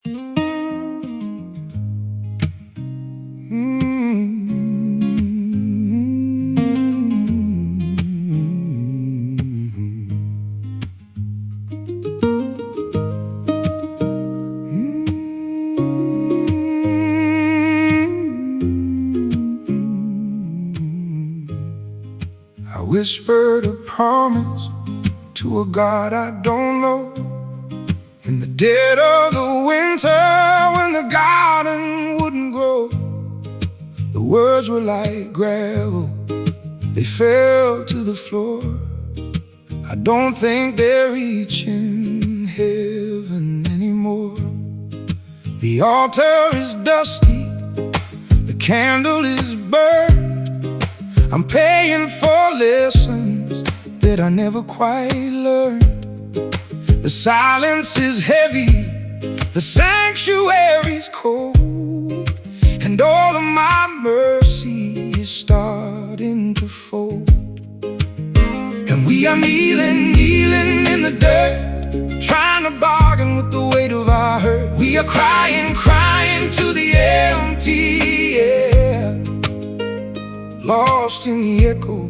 I whispered a promise to a God I don't know. In the dead of the winter, when the garden wouldn't grow, the words were like gravel, they fell to the floor. I don't think they're reaching heaven anymore. The altar is dusty, the candle is burned. I'm paying for lessons that I never quite learned. The silence is heavy, the sanctuary's cold, and all of my mercy is starting to fold. And we are kneeling in the dirt, trying to bargain with the weight of our hurt. We are crying to the empty air, lost in the echo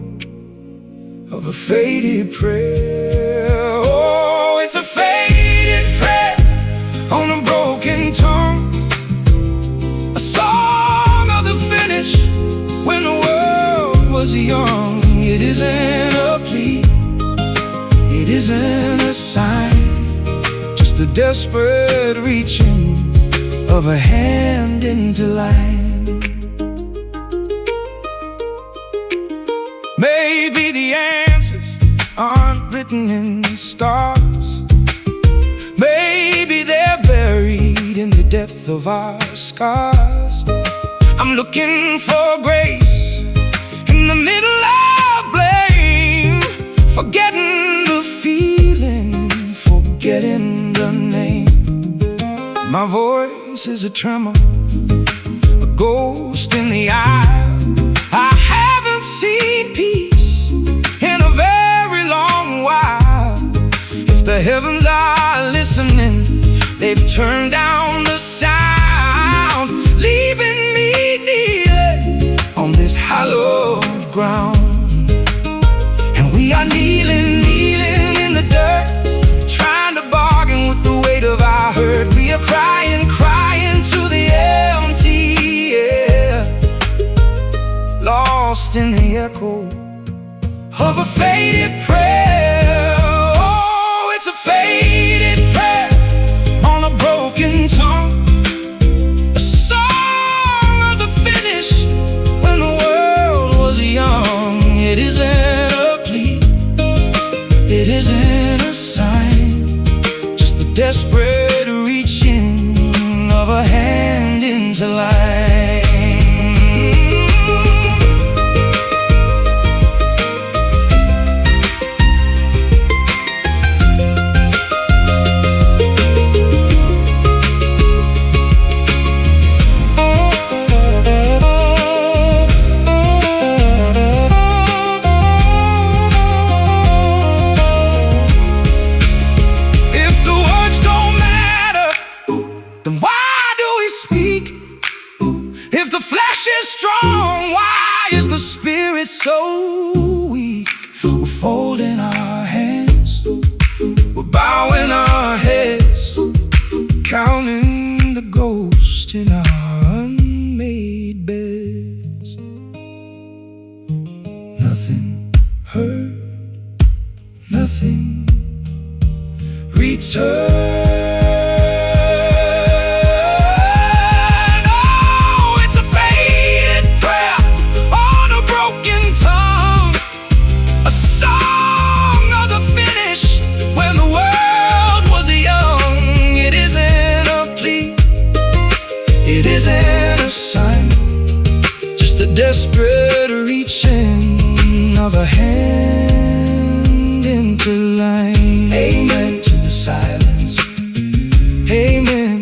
of a faded prayer. Oh, it's a faded prayer on a broken tongue, a song of the finish when the world was young. It isn't a plea, it isn't a sign, just the desperate reaching of a hand into line. Maybe the answers aren't written in stars. Maybe they're buried in the depth of our scars. I'm looking for grace in the middle of blame, forgetting the feeling, forgetting the name. My voice is a tremor, a ghost in the eye. I haven't seen peace in a very long while. If the heavens are listening, they've turned down the sound, leaving me kneeling on this hallowed ground. And we are kneeling in the dirt, trying to bargain with the weight of our hurt. We are crying to the empty air, lost in the echo of a faded prayer. Oh, it's a faded prayer on a broken tongue, a song of the finish when the world was young. It isn't a plea, it isn't a sign, just the desperate reaching of a hand into life. If the flesh is strong, why is the spirit so weak? We're folding our hands, we're bowing our heads, counting the ghosts in our unmade beds. Nothing heard, nothing returned. It isn't a sign, just a desperate reaching of a hand into line. Amen to the silence, amen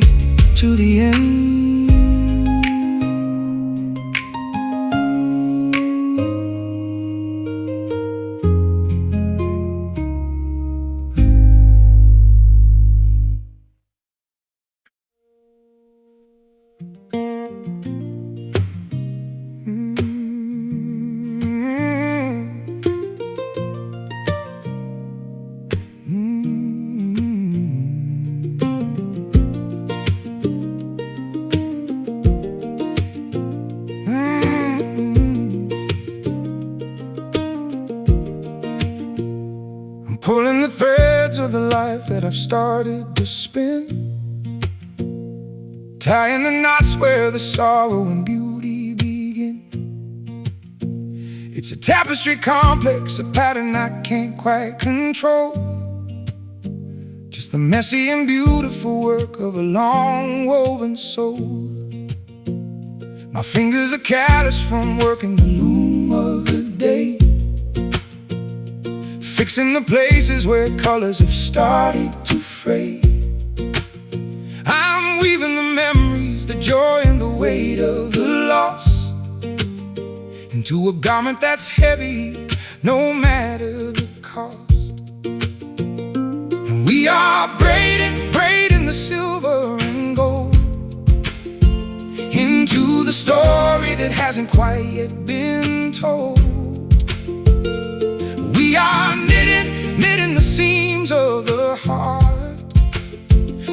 to the end. I've started to spin, tying the knots where the sorrow and beauty begin. It's a tapestry complex, a pattern I can't quite control, just the messy and beautiful work of a long woven soul. My fingers are callous from working the loom of the day, fixing the places where colors have started to fray. I'm weaving the memories, the joy and the weight of the loss into a garment that's heavy, no matter the cost. And we are braiding the silver and gold into the story that hasn't quite yet been told. We are knitting the seams of the heart,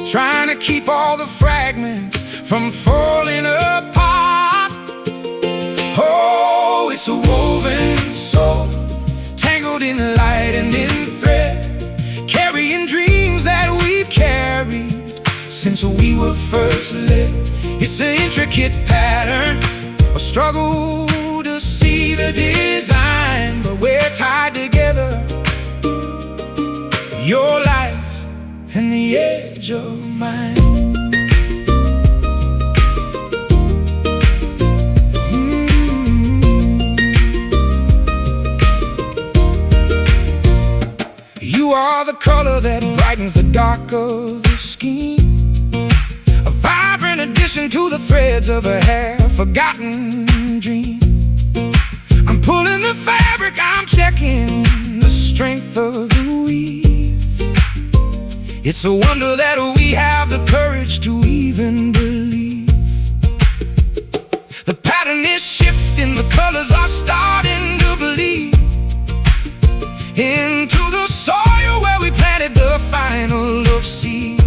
trying to keep all the fragments from falling apart. Oh, it's a woven soul, tangled in light and in thread, carrying dreams that we've carried since we were first led. It's an intricate pattern, a struggle to see the design, but we're tied together, your life and the edge of mine. You are the color that brightens the dark of the scheme, a vibrant addition to the threads of a half-forgotten dream. I'm pulling the fabric, I'm checking the strength of the weave. It's a wonder that we have the courage to even believe. The pattern is shifting, the colors are starting to bleed into the soil where we planted the final love seed.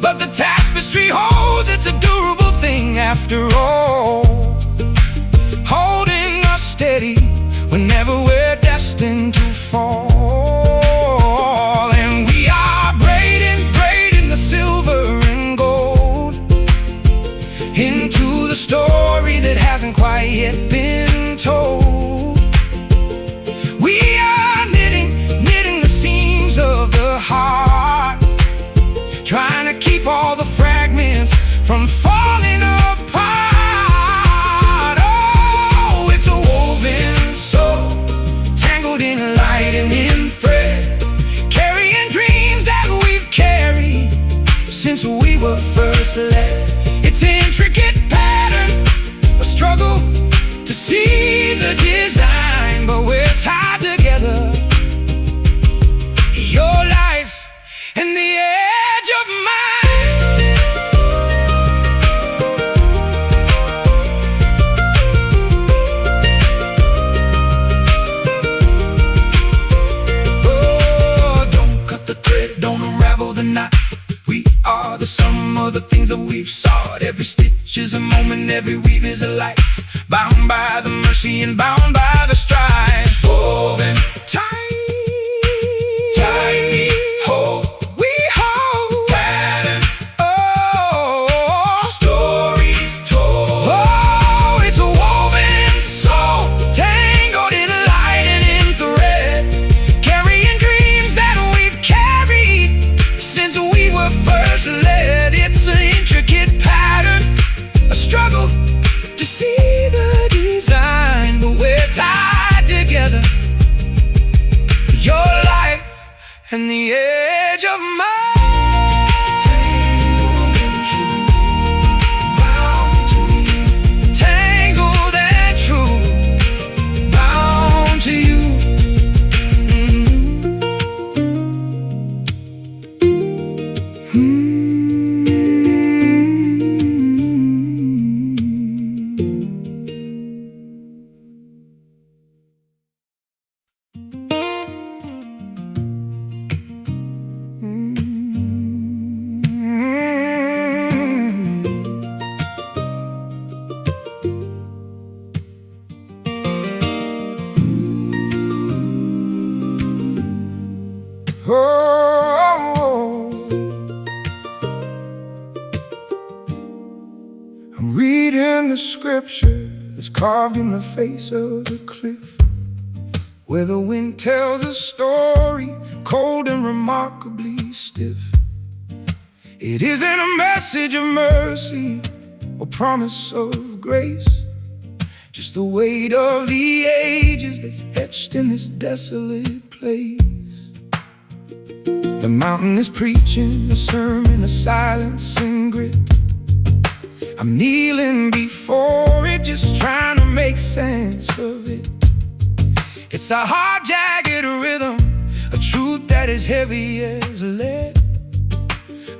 But the tapestry holds, it's a durable thing after all, holding us steady whenever we're destined to fall. And we are braiding the silver and gold into the story that hasn't quite yet been told. We are knitting the seams of the heart, trying to keep all the fragments from falling apart. Oh, it's a woven soul, tangled in light and in thread, carrying dreams that we've carried since we were first led. It's an intricate pattern, a struggle to see the design, but we're tied together, your life and the edge of mine. Oh, don't cut the thread, don't unravel the knot. We are the sum of the things that we've sought. Every stitch is a moment, every weave is a life, bound by the mercy and bound by the strife. Woven tight, we hold pattern, oh, stories told. Oh, it's a woven soul, tangled in light and in thread, carrying dreams that we've carried since we were first led. It's an intricate pattern, a struggle to see the design, but we're tied together, your life and the in the scripture that's carved in the face of the cliff, where the wind tells a story, cold and remarkably stiff. It isn't a message of mercy or promise of grace, just the weight of the ages that's etched in this desolate place. The mountain is preaching a sermon of silence and grit. I'm kneeling before it, just trying to make sense of it. It's a hard, jagged rhythm, a truth that is heavy as lead.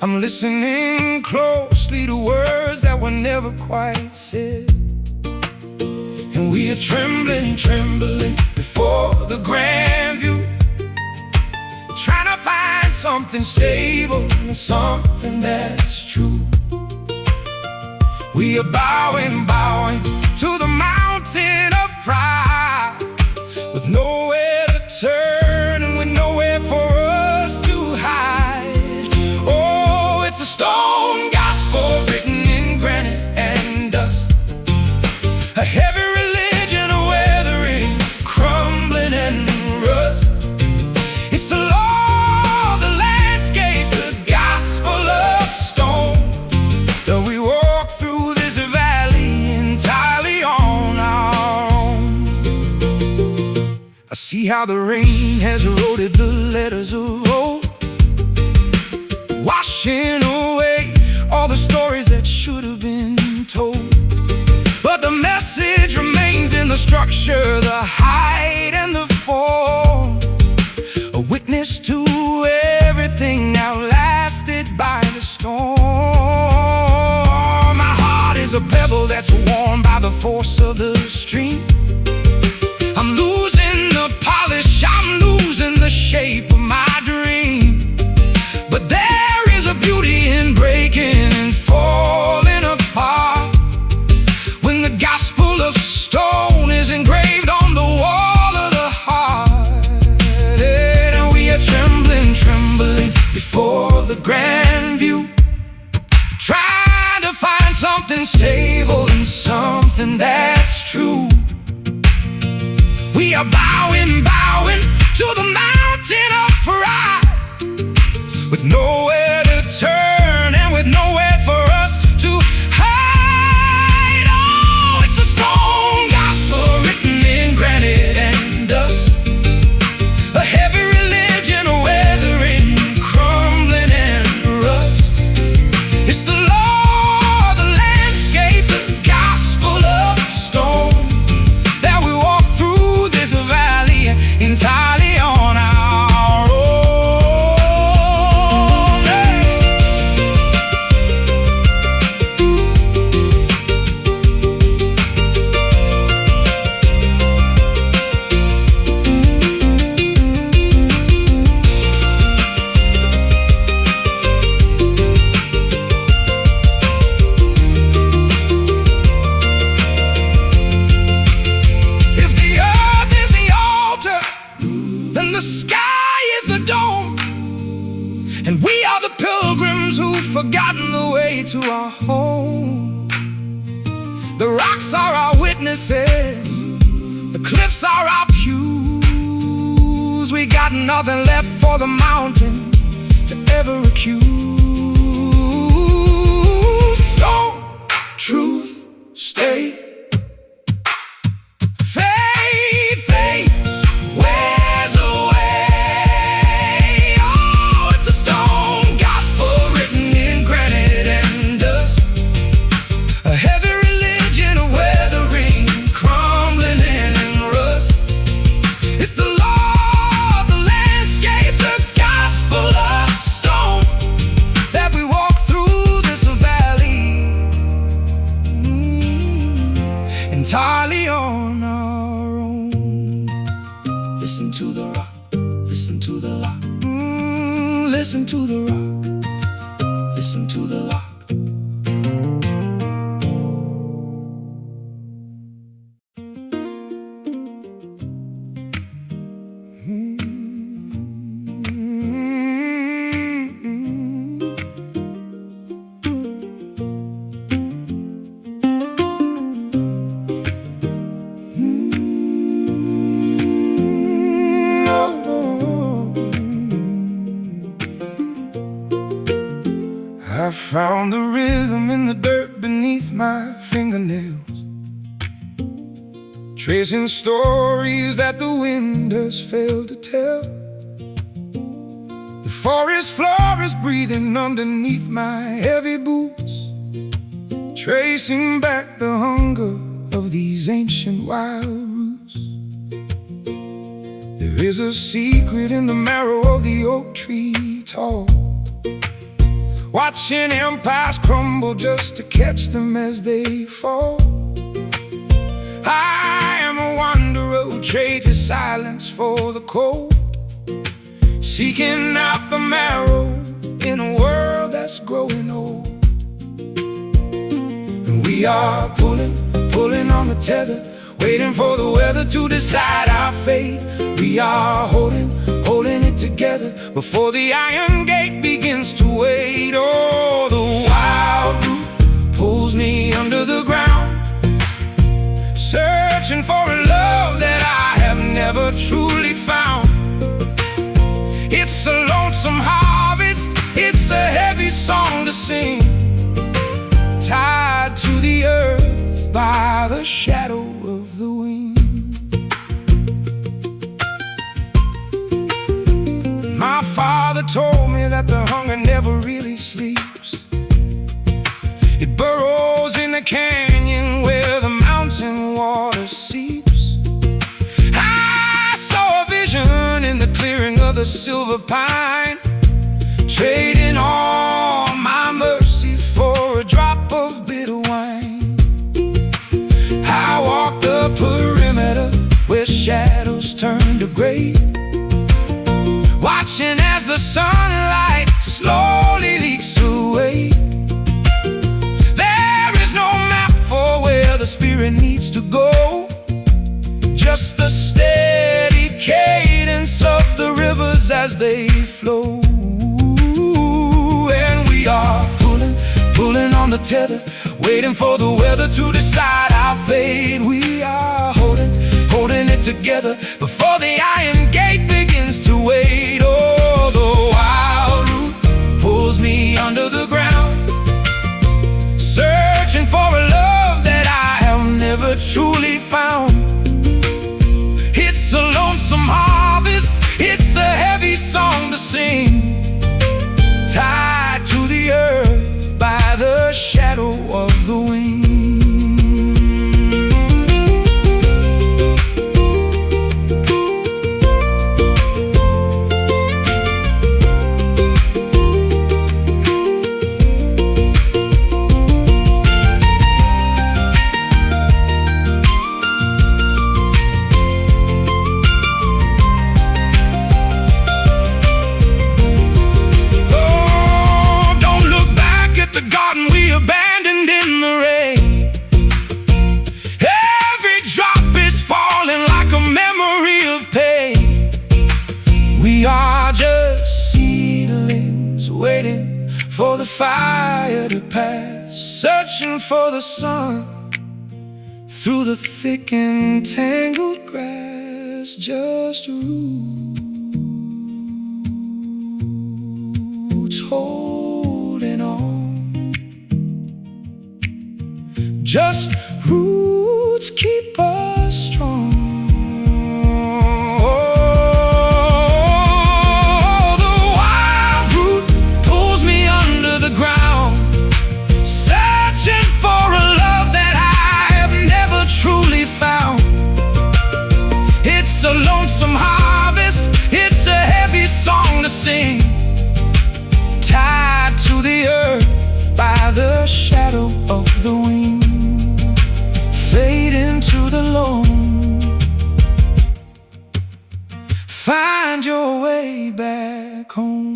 I'm listening closely to words that were never quite said. And we are trembling, trembling before the grand view, trying to find something stable and something that's true. We are bowing, bowing to the mountain of pride, with nowhere to turn and with nowhere for us to hide. Oh, it's a stone gospel written in granite and dust, a heavy religion weathering, crumbling and rust. It's the law of the landscape, the gospel of stone, that we walk through this valley entirely on our own. I see how the rain has eroded the letters of old, washing away all the stories that should have been told. But the message remains in the structure, the height and the form, a witness to everything outlasted by the storm. My heart is a pebble that's worn by the force of the stream. I'm losing the polish, I'm losing the shape of my dream. But there is a beauty in breaking and falling apart, when the gospel of stone is engraved on the wall of the heart. And we are trembling, trembling before the grand view, trying to find something stable and something that's true. We are bowing, bowing to the mountain of pride, with nowhere to turn and with nowhere for us to hide. Oh, it's a stone gospel written in granite and dust, a heavy religion weathering, crumbling and rust. It's the law of the landscape, the gospel of stone, that we walk through this valley entirely on our own. If the earth is the altar, then the sky is the dome, and we are the pilgrims who've forgotten the way to our home. The rocks are our witnesses, the cliffs are our pews. We got nothing left for the mountain to ever accuse. Stone, truth, stay. Faith, faith wears away. Oh, it's a stone gospel written in granite and dust, a heavy religion weathering, crumbling and rust. It's the law of the landscape, the gospel of stone, that we walk through this valley entirely on our own. Listen to the rock, listen to the lock, listen to the rock, listen to the lock. found the rhythm in the dirt beneath my fingernails, tracing stories that the wind has failed to tell. The forest floor is breathing underneath my heavy boots, tracing back the hunger of these ancient wild roots. There is a secret in the marrow of the oak tree tall, watching empires crumble just to catch them as they fall. I am a wanderer who trades his silence for the cold, seeking out the marrow in a world that's growing old. And we are pulling on the tether, waiting for the weather to decide our fate. We are holding it together before the iron gate begins to wait. Oh, the wild root pulls me under the ground, searching for a love that I have never truly found. It's a lonesome harvest, it's a heavy song to sing, tied to the earth by the shadow of the wind. My father told me that the hunger never really sleeps. It burrows in the canyon where the mountain water seeps. I saw a vision in the clearing of the silver pine, trading all my mercy for a drop of bitter wine. I walked the perimeter where shadows turn to gray, watching as the sunlight slowly leaks away. There is no map for where the spirit needs to go, just the steady cadence of the rivers as they flow. And we are pulling on the tether, waiting for the weather to decide our fate. We are holding it together before the iron gate begins to wait. Oh, the wild root pulls me under the ground, searching for a love that I have never truly found. It's a lonesome harvest, it's a heavy song to sing, tied to the earth by the shadow of the wind. For the fire to pass, searching for the sun through the thick and tangled grass. Just roots holding on, just roots keep us strong. It's a lonesome harvest, it's a heavy song to sing, tied to the earth by the shadow of the wind. Fade into the lone, find your way back home.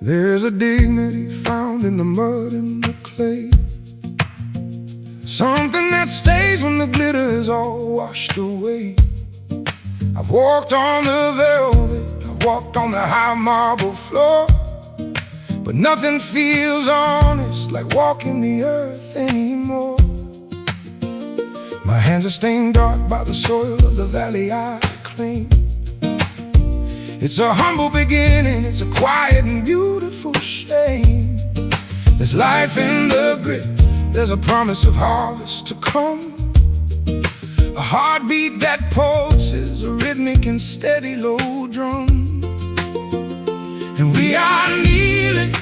There's a dignity found in the mud and the clay, something that stays when the glitter is all washed away. I've walked on the velvet, I've walked on the high marble floor, but nothing feels honest like walking the earth anymore. My hands are stained dark by the soil of the valley I claim. It's a humble beginning, it's a quiet and beautiful shame. There's life in the grit, there's a promise of harvest to come. A heartbeat that pulses, a rhythmic and steady low drum. And we are kneeling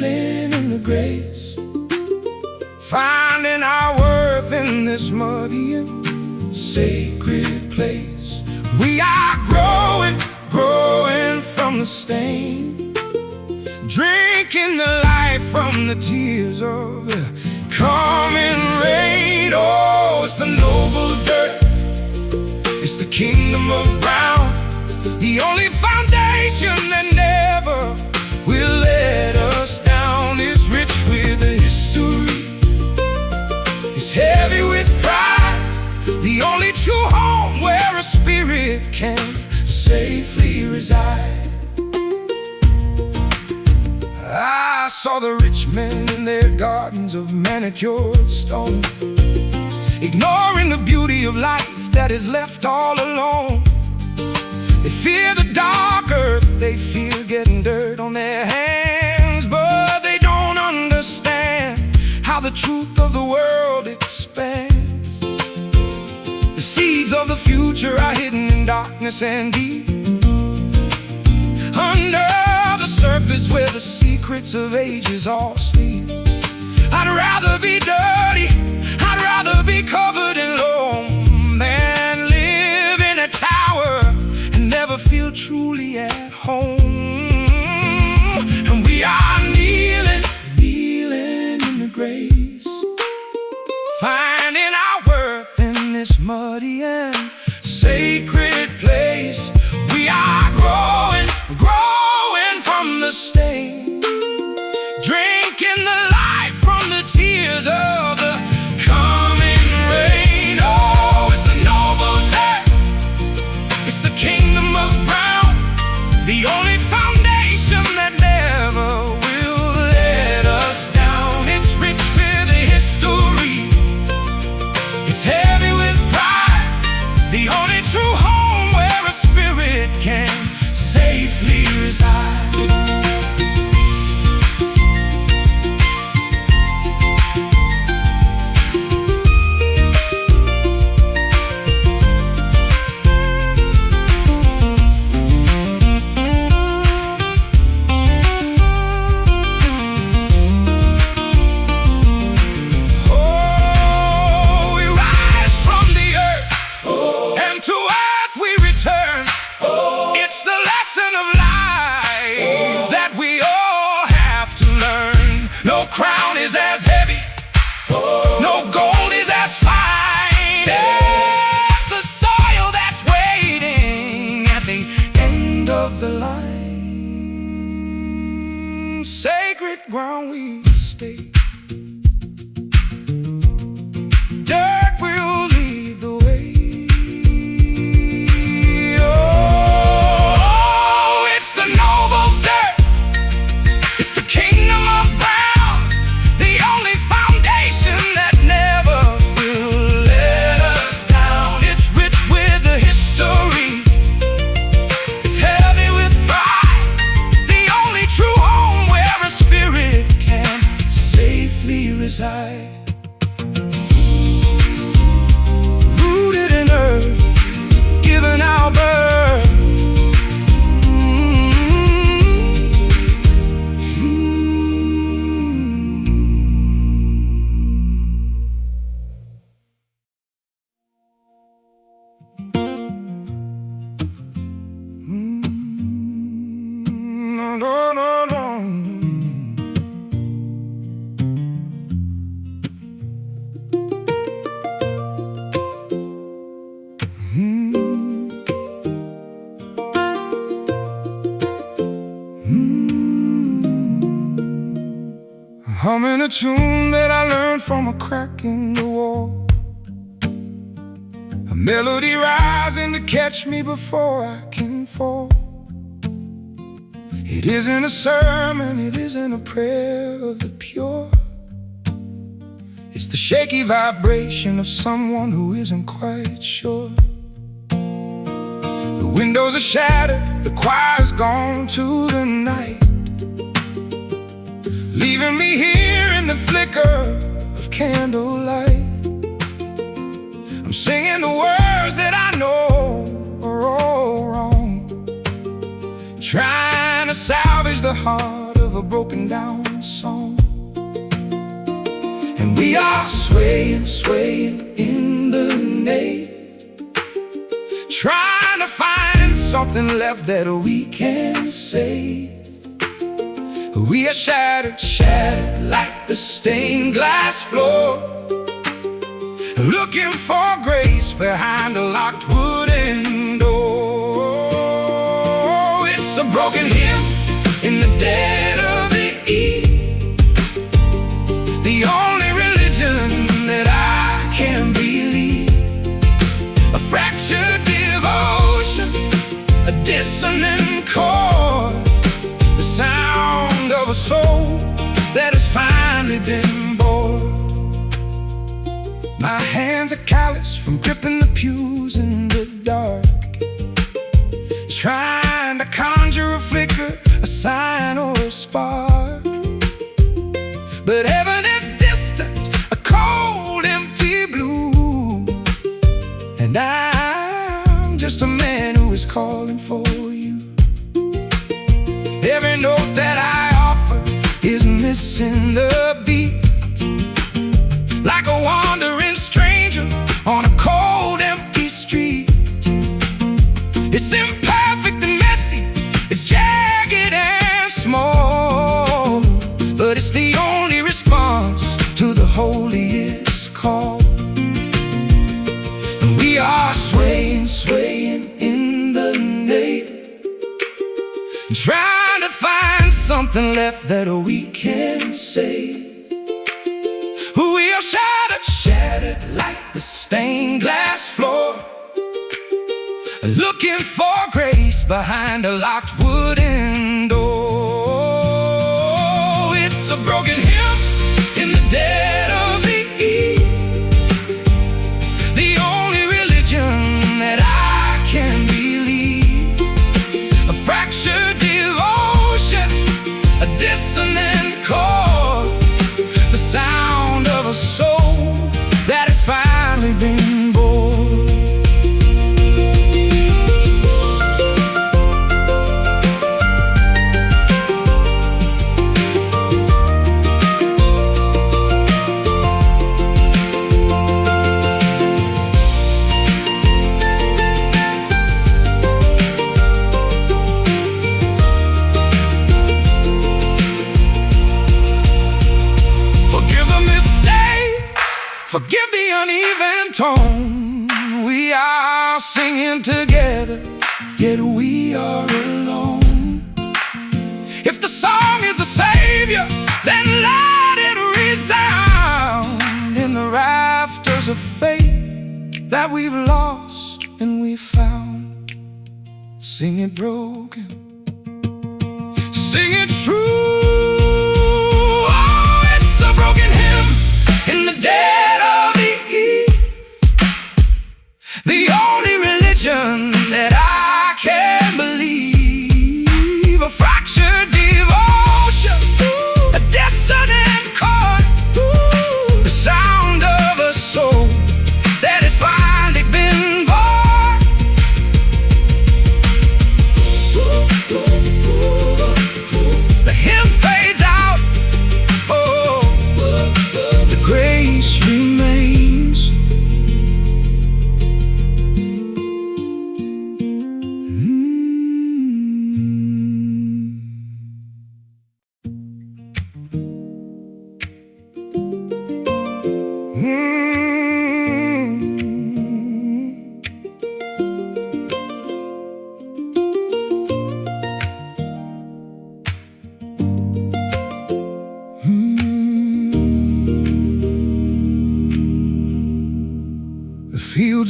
in the grace, finding our worth in this muddy and sacred place. We are growing from the stain, drinking the life from the tears of the coming rain. Oh, it's the noble dirt, it's the kingdom of brown, the only foundation that never will let us down. It's rich with a history, it's heavy with pride, the only true home where a spirit can safely reside. I saw the rich men in their gardens of manicured stone, ignoring the beauty of life that is left all alone. They fear the dark earth, they fear getting dirt on their hands, but they don't understand how the truth of the world expands. The seeds of the future are hidden in darkness and deep, under the surface where the secrets of ages all sleep. I'd rather be dirty, I'd rather be covered in loam, than live in a tower and never feel truly at home. And we are kneeling in the grace, finding our worth in this muddy and sacred place. We are growing from the stain, drinking the life from the tears of the coming rain. Oh, it's the noble dirt, it's the kingdom of brown, the only foundation that never will let us down. It's rich with a history, it's heavy with pride, the only true home where a spirit can safely reside. Ground we stay, dirt will lead the way. Oh, it's the noble dirt, it's the kingdom of brown, the only foundation that never will let us down. It's rich with a history, it's heavy with pride, the only true home where a spirit can safely reside. Rooted in earth, given our birth. No, no, no. humming a tune that I learned from a crack in the wall. A melody rising to catch me before I can fall. It isn't a sermon, it isn't a prayer of the pure. It's the shaky vibration of someone who isn't quite sure. The windows are shattered, the choir's gone to the night, leaving me here in the flicker of candlelight. I'm singing the words that I know are all wrong, trying to salvage the heart of a broken down song. And we are swaying, swaying in the nave, trying to find something left that we can say. We are shattered, shattered like the stained glass floor, looking for grace behind a locked wooden door. It's a broken hymn in the dead of the eve, the only religion that I can believe. A fractured devotion, a dissonant chord, the sound of a soul that has finally been bored. My hands are callous from gripping the pews in the dark, trying to conjure a flicker, a sign or a spark. But heaven is distant, a cold, empty blue, and I'm just a man who is calling for you. Every note that I offer is missing the beat, like a wandering stranger on a cold, empty street. It's imperfect and messy, it's jagged and small, but it's the only response to the holiest call. And we are swaying, swaying in the nave, trying to find something left that we can say. We are shattered, shattered like the stained glass floor, looking for grace behind a locked wooden door. It's a broken hymn in the dead of the eve, the only religion that I can believe. A fractured devotion, a dissonant chord, the sound of a soul that has finally been born. Forgive the uneven tone. We are singing together, yet we are alone. If the song is a savior, then let it resound in the rafters of faith that we've lost and we found. Sing it broken, sing it true. Oh, it's a broken hymn in the dead of the eve, the only religion that I can believe. A fractured devotion, a dissonant chord, the sound of a soul that has finally been born. The hymn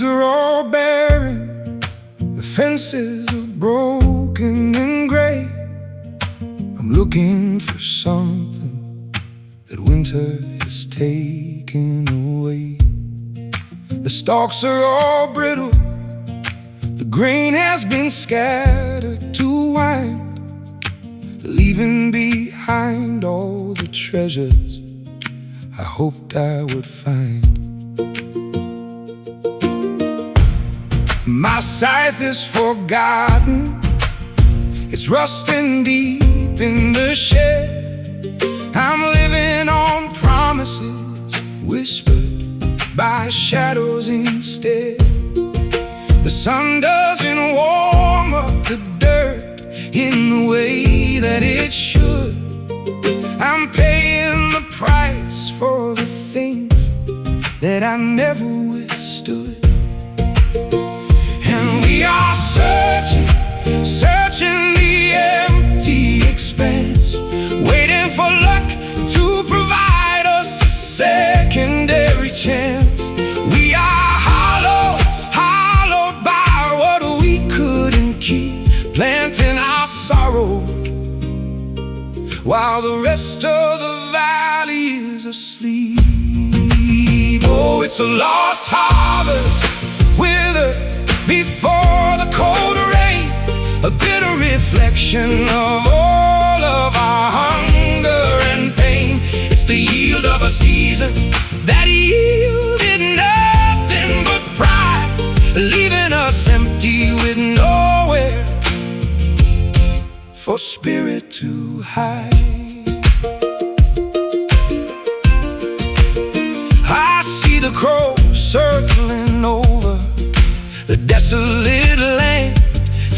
are all barren, the fences are broken and gray. I'm looking for something that winter is taking away. The stalks are all brittle, the grain has been scattered to wind, leaving behind all the treasures I hoped I would find. My scythe is forgotten, it's rusting deep in the shed. I'm living on promises whispered by shadows instead. The sun doesn't warm up the dirt in the way that it should. I'm paying the price for the things that I never withstood. And we are searching, searching the empty expanse, waiting for luck to provide us a secondary chance. We are hollowed by what we couldn't keep, planting our sorrow while the rest of the valley is asleep. Oh, it's a lost harvest, withered before the cold rain, a bitter reflection of all of our hunger and pain. It's the yield of a season that yielded nothing but pride, leaving us empty with nowhere for spirit to hide. I see the crows circling over the desolate land,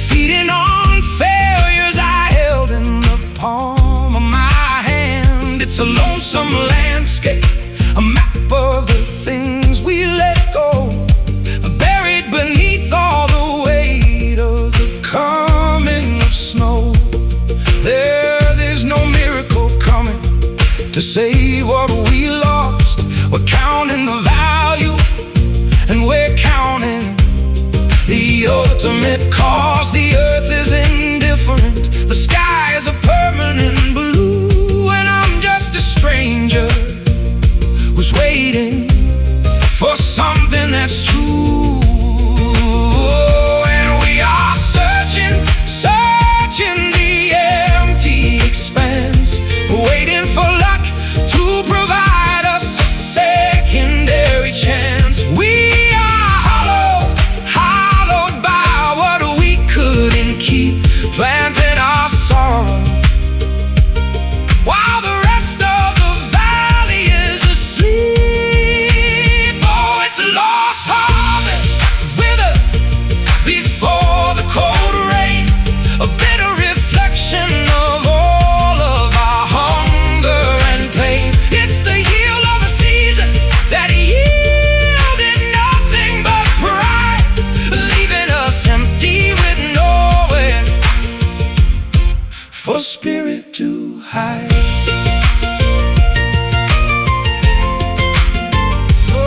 feeding on failures I held in the palm of my hand. It's a lonesome landscape, a map of the things we let go, buried beneath all the weight of the coming of snow. There's no miracle coming to save what we lost. We're counting the value, and we're counting the ultimate cost. The earth is indifferent, the skies are permanent blue, and I'm just a stranger who's waiting for something that's true. And we are searching, searching the empty expanse, waiting for luck to provide us a secondary chance. We planted our sorrow while the rest of the valley is asleep. Oh, it's a lost harvest, withered before the cold rain, a bitter reflection of all of our hunger and pain. It's the yield of a season that yielded nothing but pride, leaving us empty with nowhere for spirit to hide. Oh.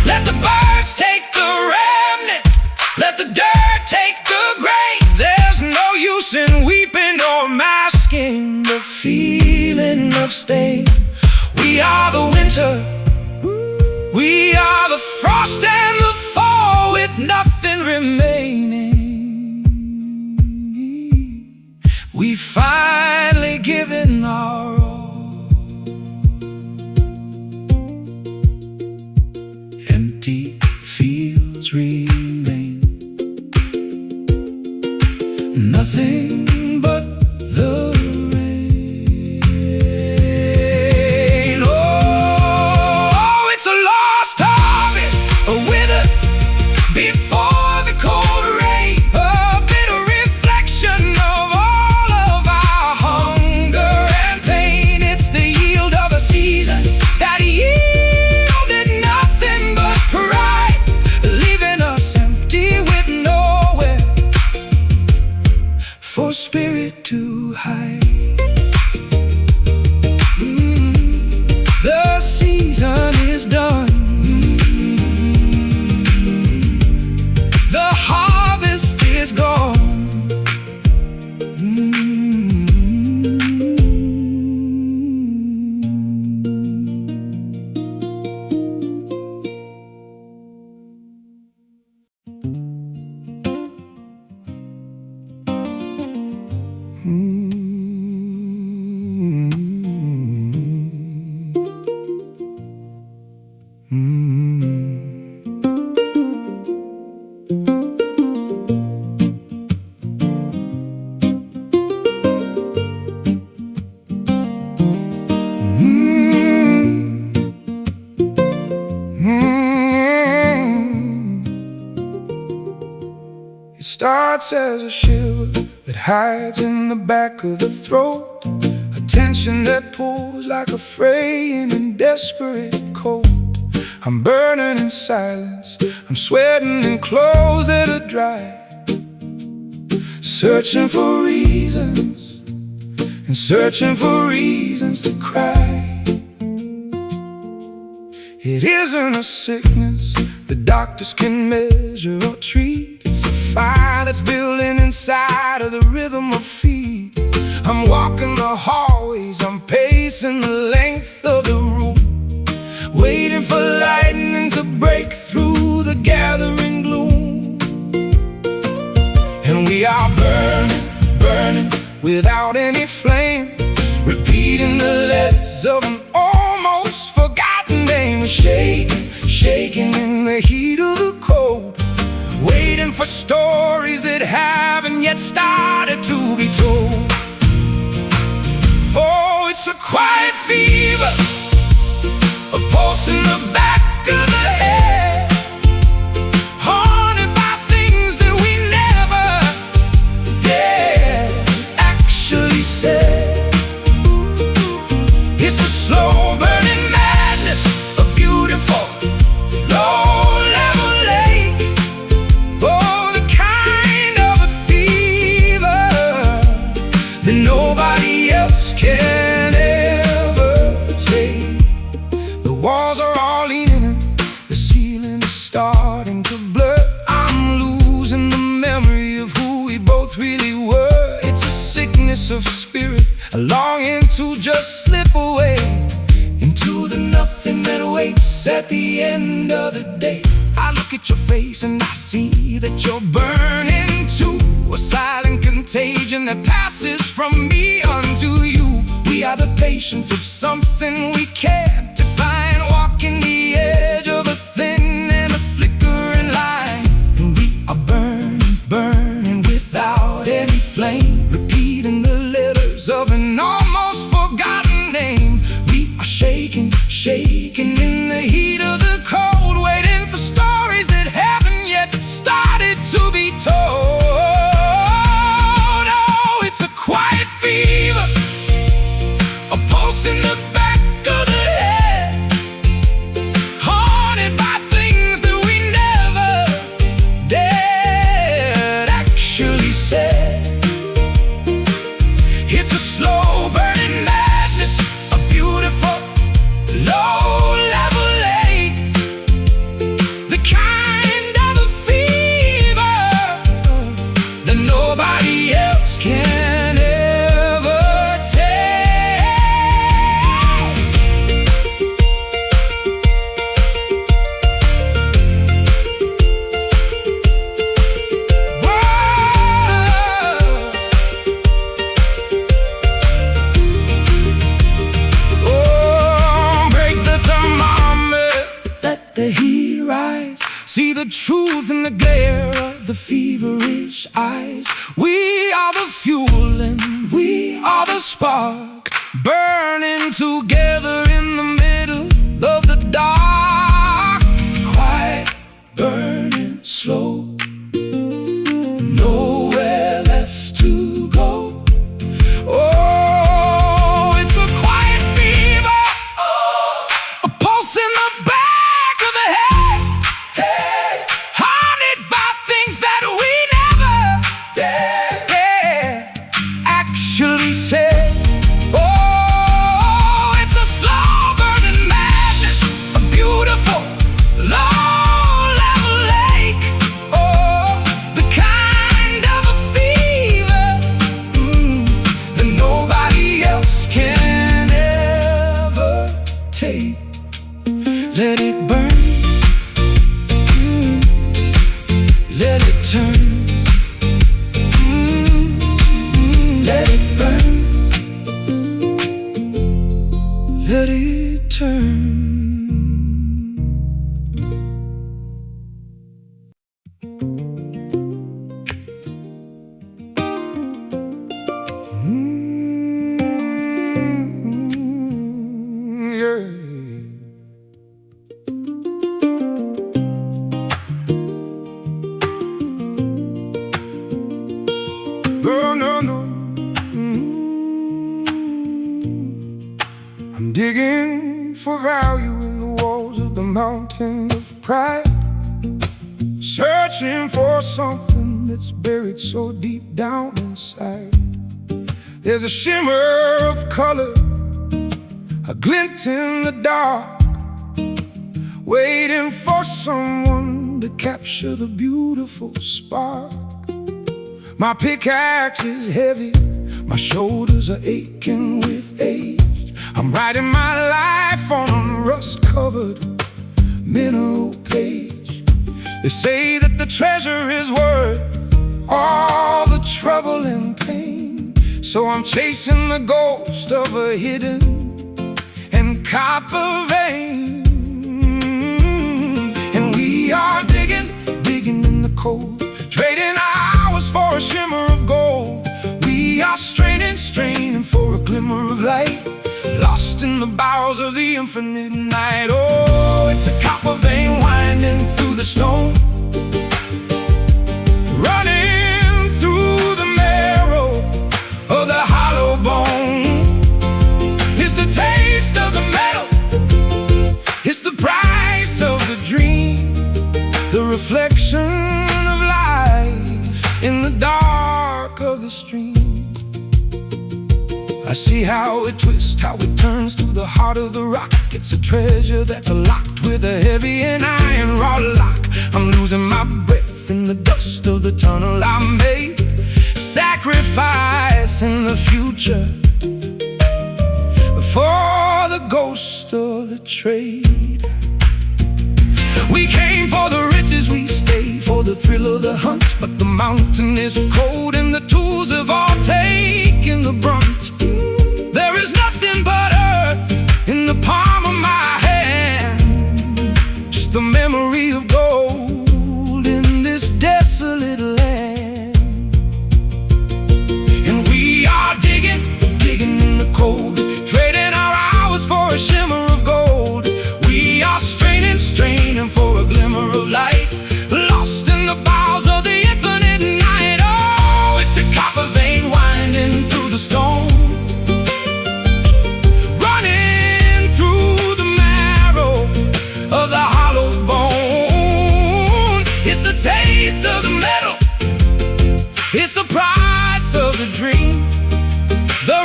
Let the birds take the remnant, let the dirt take the grain. There's no use in weeping or masking the feeling of stain. We are the winter, we are the frost and the fall, with nothing remaining. We've finally given our all. Empty fields remain, nothing but the rain. Oh, it's a lost harvest, a withered before the cold rain, a bitter reflection of all of our It starts as a shiver that hides in the back of the throat, a tension that pulls like a fraying and desperate cold. I'm burning in silence, I'm sweating in clothes that are dry, searching for reasons, and searching for reasons to cry. It isn't a sickness the doctors can measure or treat. It's a fire that's building inside of the rhythm of feet. I'm walking the hallways, I'm pacing the length of the room, waiting for lightning to break through the gathering gloom. And we are burning, burning without any flame, repeating the letters of an almost forgotten name. We're shaking, shaking in the heat of the cold, waiting for stories that haven't yet started to be told. Oh, it's a quiet fever, a pulse in the back of the head, haunted by things that we never dared actually say. It's a slow burning madness, a beautiful low-level lake. Oh, the kind of a fever that nobody else can ever take. The walls are all leaning, the ceiling is starting to blur. I'm losing the memory of who we both really were. It's a sickness of spirit, a longing to just slip away into the nothing that waits at the end of the day. I look at your face and I see that you're burning too, a silent contagion that passes from me unto you. We are the patients of something we can't define, walking the edge of a thin and a flickering line. And we are burning, burning without any flame, repeating the letters of an almost forgotten name. We are shaking, shaking in the heat of the cold, waiting for stories that haven't yet started to be told. Oh, it's a quiet fever, a pulse in the back of the head, haunted by things that we never dared actually say. It's a slow burning madness, a beautiful low-level lake, the kind of a fever that nobody else can ever take. Oh, break the thermometer, let the heat rise. See the truth in the glare of the feverish eyes. We are the fuel and we are the spark, burning together in the middle of the dark. Quiet, burning slow, nowhere left to go. Oh, it's a quiet fever, a pulse in the back of the head, haunted by things that we never dared actually say. Oh, it's a slow burn of pride, searching for something that's buried so deep down inside. There's a shimmer of color, a glint in the dark, waiting for someone to capture the beautiful spark. My pickaxe is heavy, my shoulders are aching with age. I'm writing my life on a rust-covered mineral page. They say that the treasure is worth all the trouble and pain, so I'm chasing the ghost of a hidden and copper vein. And we are digging in the cold, trading hours for a shimmer of gold. We are straining for a glimmer of light, lost in the bowels of the infinite night. Oh, it's a copper vein winding through the stone, running through the marrow of the hollow bone. It's the taste of the metal, it's the price of the dream, the reflection of life in the dark of the stream. I see how it twists, how it turns through the heart of the rock. It's a treasure that's locked with a heavy and iron rod lock. I'm losing my breath in the dust of the tunnel I made, sacrificing the future for the ghost of the trade. We came for the riches, we stayed for the thrill of the hunt, but the mountain is cold and the tools have all taken the brunt. There is nothing but earth in the palm of my hand, just the memory of gold in this desolate land. And we are digging in the cold, trading our hours for a shimmer of gold. We are straining for a glimmer of light, lost in the bowels of the infinite night. Oh, it's a copper vein winding through the stone,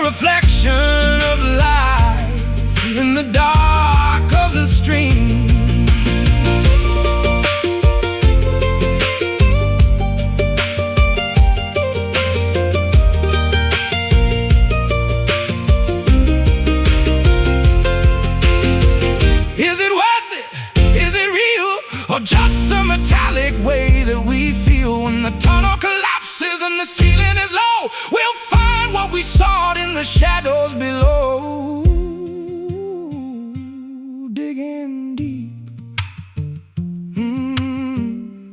reflection of life in the dark of the stream. Is it worth it? Is it real? Or just the metallic way that we feel when the tunnel collapses and the ceiling is low? We'll find what we sought in the shadows below, digging deep,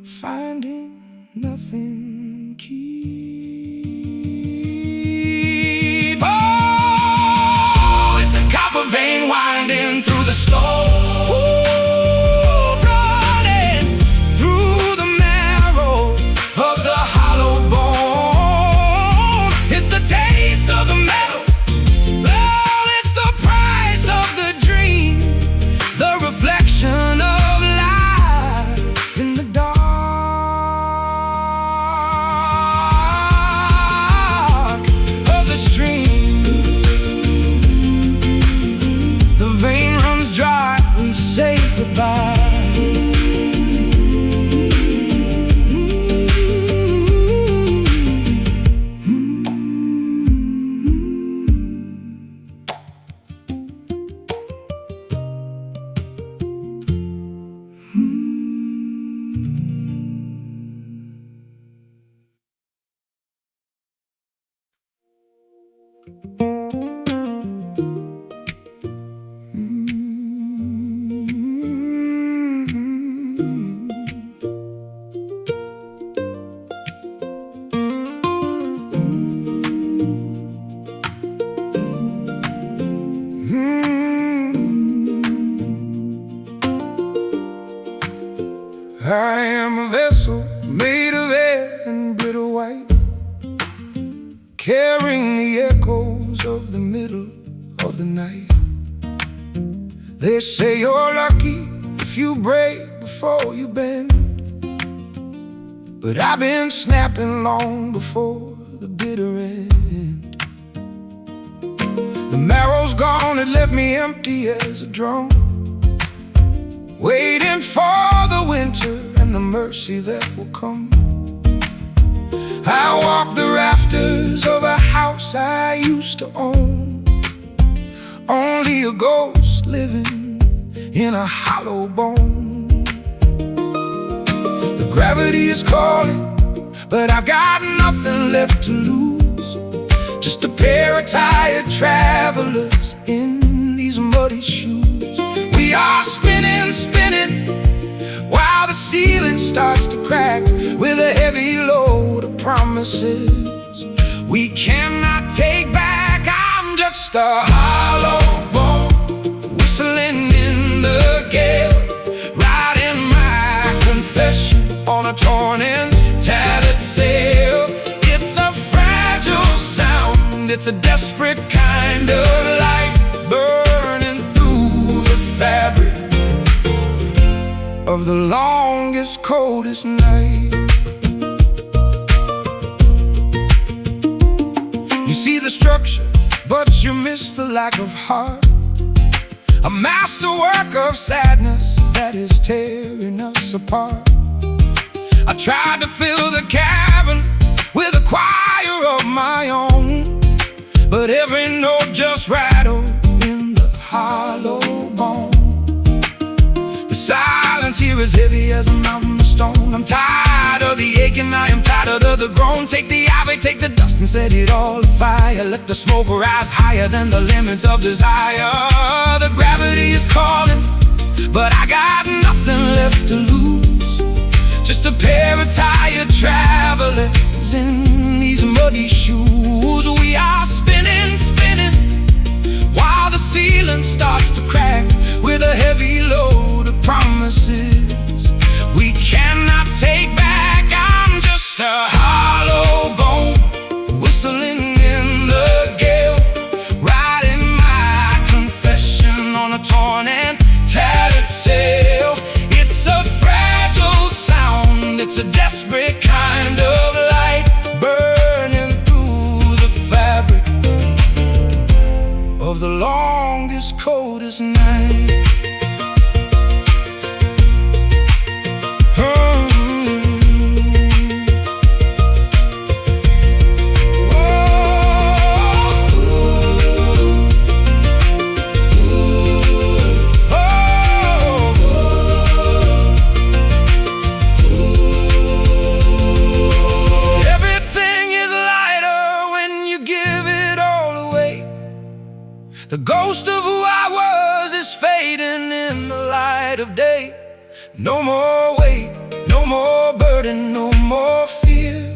finding nothing keep. Oh, it's a copper vein winding through the stone, I am a vessel made of air and brittle white, carrying the echoes of the middle of the night. They say you're lucky if you break before you bend, but I've been snapping long before the bitter end. The marrow's gone, it left me empty as a drum, waiting for the winter and the mercy that will come. I walk the rafters of a house I used to own, only a ghost living in a hollow bone. The gravity is calling, but I've got nothing left to lose, just a pair of tired travelers in these muddy shoes. We are spinning, spinning, while the ceiling starts to crack with a heavy load of promises we cannot take back. I'm just a hollow bone, whistling in the gale, writing my confession on a torn and tattered sail. It's a fragile sound, it's a desperate kind of light, burning through the fabric of the longest, coldest night. You see the structure, but you miss the lack of heart, a masterwork of sadness that is tearing us apart. I tried to fill the cavern with a choir of my own, but every note just rattled in the hollow bone. The silence here is heavy as a mountain of stone. I'm tired of the aching, I am tired of the groan. Take the ivy, take the dust and set it all afire. Let the smoke rise higher than the limits of desire. The gravity is calling, but I got nothing left to lose, just a pair of tired travelers in these muddy shoes. We are spinning, spinning, while the ceiling starts to crack with a heavy load of promises we cannot take back. I'm just a hollow bone, whistling in the gale, writing my confession on a torn and tattered sail. It's a fragile sound, it's a desperate kind of light, burning through the fabric of the longest, coldest night. The ghost of who I was is fading in the light of day. No more weight, no more burden, no more fear,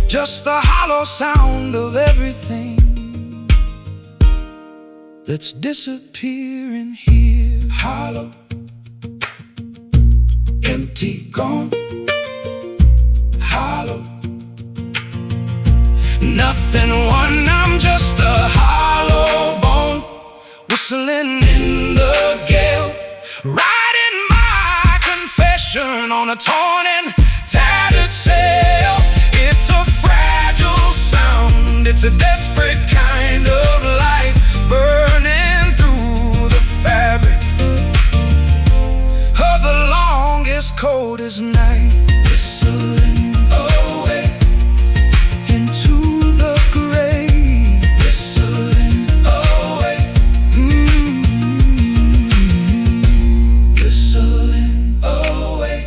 just the hollow sound of everything that's disappearing here. Hollow, empty, gone. Hollow, nothing won, I'm just a hollow bone, whistling in the gale, writing my confession on a torn and tattered sail. It's a fragile sound, it's a desperate kind of light, burning through the fabric of the longest, coldest night. Whistling away into the grave, whistling away, whistling away.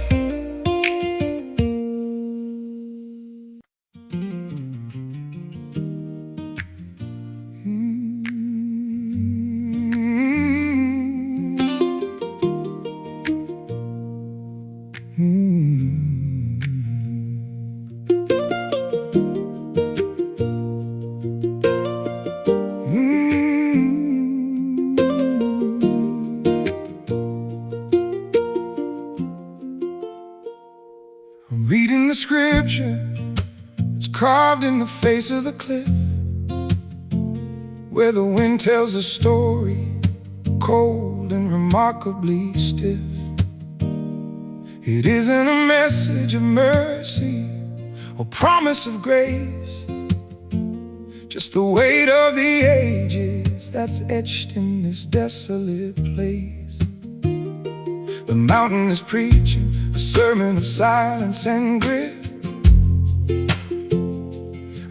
I'm reading the scripture, it's carved in the face of the cliff, where the wind tells a story, cold and remarkably stiff. It isn't a message of mercy or promise of grace, just the weight of the ages that's etched in this desolate place. The mountain is preaching a sermon of silence and grit.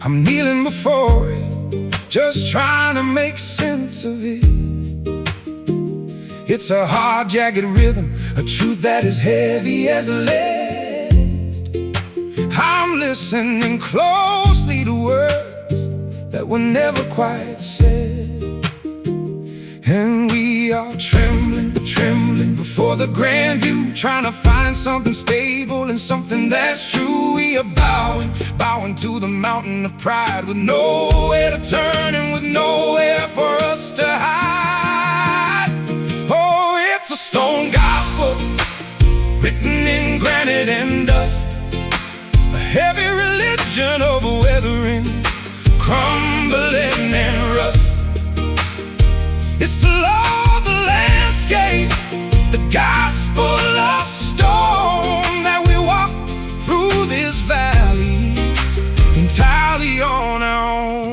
I'm kneeling before it, just trying to make sense of it. It's a hard, jagged rhythm, a truth that is heavy as lead. I'm listening closely to words that were never quite said. And we are trembling, trembling before the grand view, trying to find something stable and something that's true. We are bowing, bowing to the mountain of pride, with nowhere to turn and with nowhere for us to hide. Oh, it's a stone gospel written in granite and dust, a heavy religion of weathering, crumbling and rust. It's the law of the landscape, the gospel of stone, that we walk through this valley entirely on our own.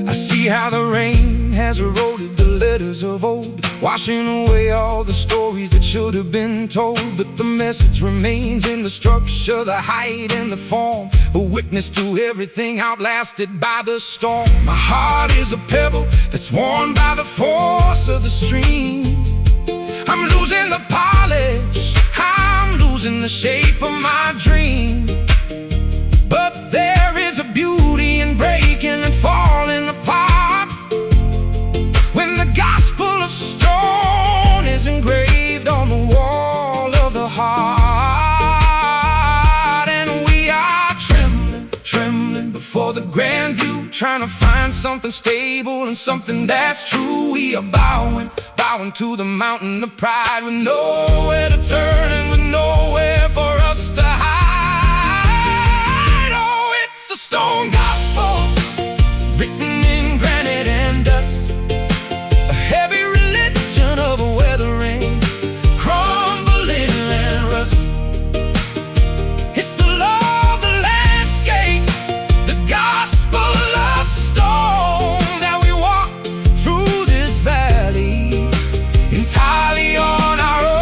I see how the rain has eroded the letters of old, washing away all the stories that should have been told. But the message remains in the structure, the height and the form, a witness to everything outlasted by the storm. My heart is a pebble that's worn by the force of the stream. I'm losing the polish, I'm losing the shape of my dream. But there is a beauty in breaking and falling apart, when the gospel of stone is engraved on the wall of the heart. And we are trembling, trembling before the grand view, trying to find something stable and something that's true. We are bowing, bowing to the mountain of pride, with nowhere to turn and with nowhere for us to hide. Oh, it's a stone gospel written in granite and dust, a heavy religion of weathering, crumbling and rust. It's the law of the landscape, the gospel of stone, that we walk through this valley entirely on our own.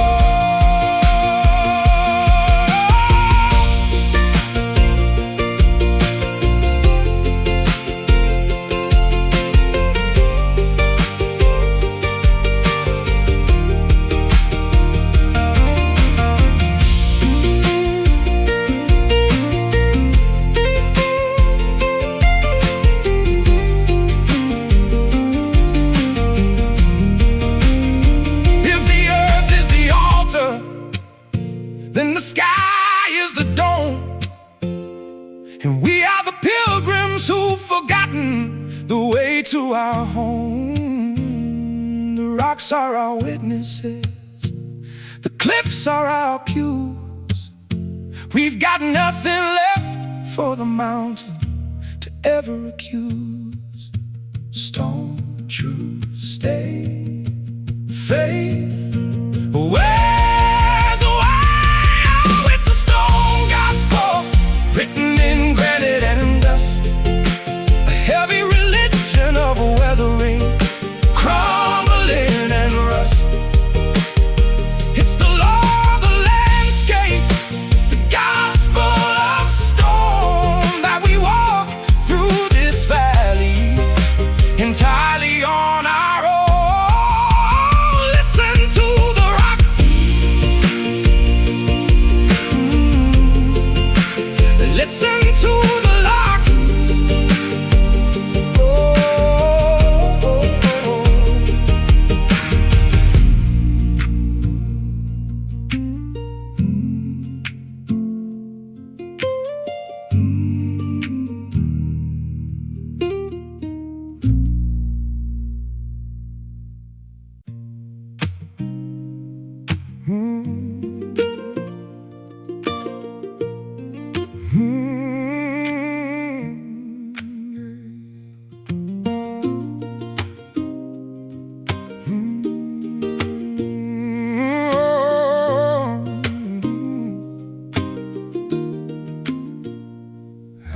If the earth is the altar, then the sky is the dome, and we are the pilgrims who've forgotten the way to our home. The rocks are our witnesses, the cliffs are our pews. We've got nothing left for the mountain to ever accuse. Stone, true, stay, faith. Where's the way? Oh, it's a stone gospel written in granite and dust, a heavy religion of weathering, crumbling and rust. It's the law of the landscape, the gospel of stone, that we walk through this valley entirely on our own. Listen to the rock, listen to the lock. Oh, oh, oh, oh.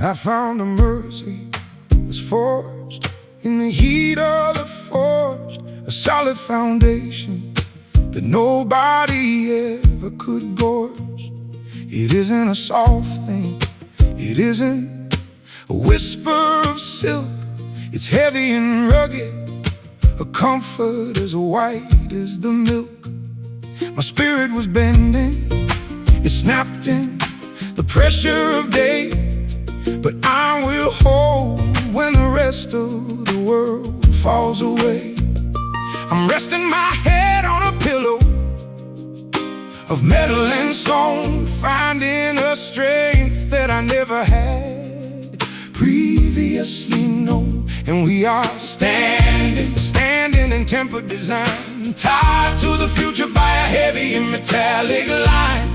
I found a mercy that's forged in the heat of the forge, a solid foundation that nobody ever could gorge. It isn't a soft thing, it isn't a whisper of silk. It's heavy and rugged, a comfort as white as the milk. My spirit was bending, it snapped in the pressure of day, but I will hold when the rest of the world falls away. I'm resting my head on a pillow of metal and stone, finding a strength that I never had previously known. And we are standing in tempered design, tied to the future by a heavy and metallic line.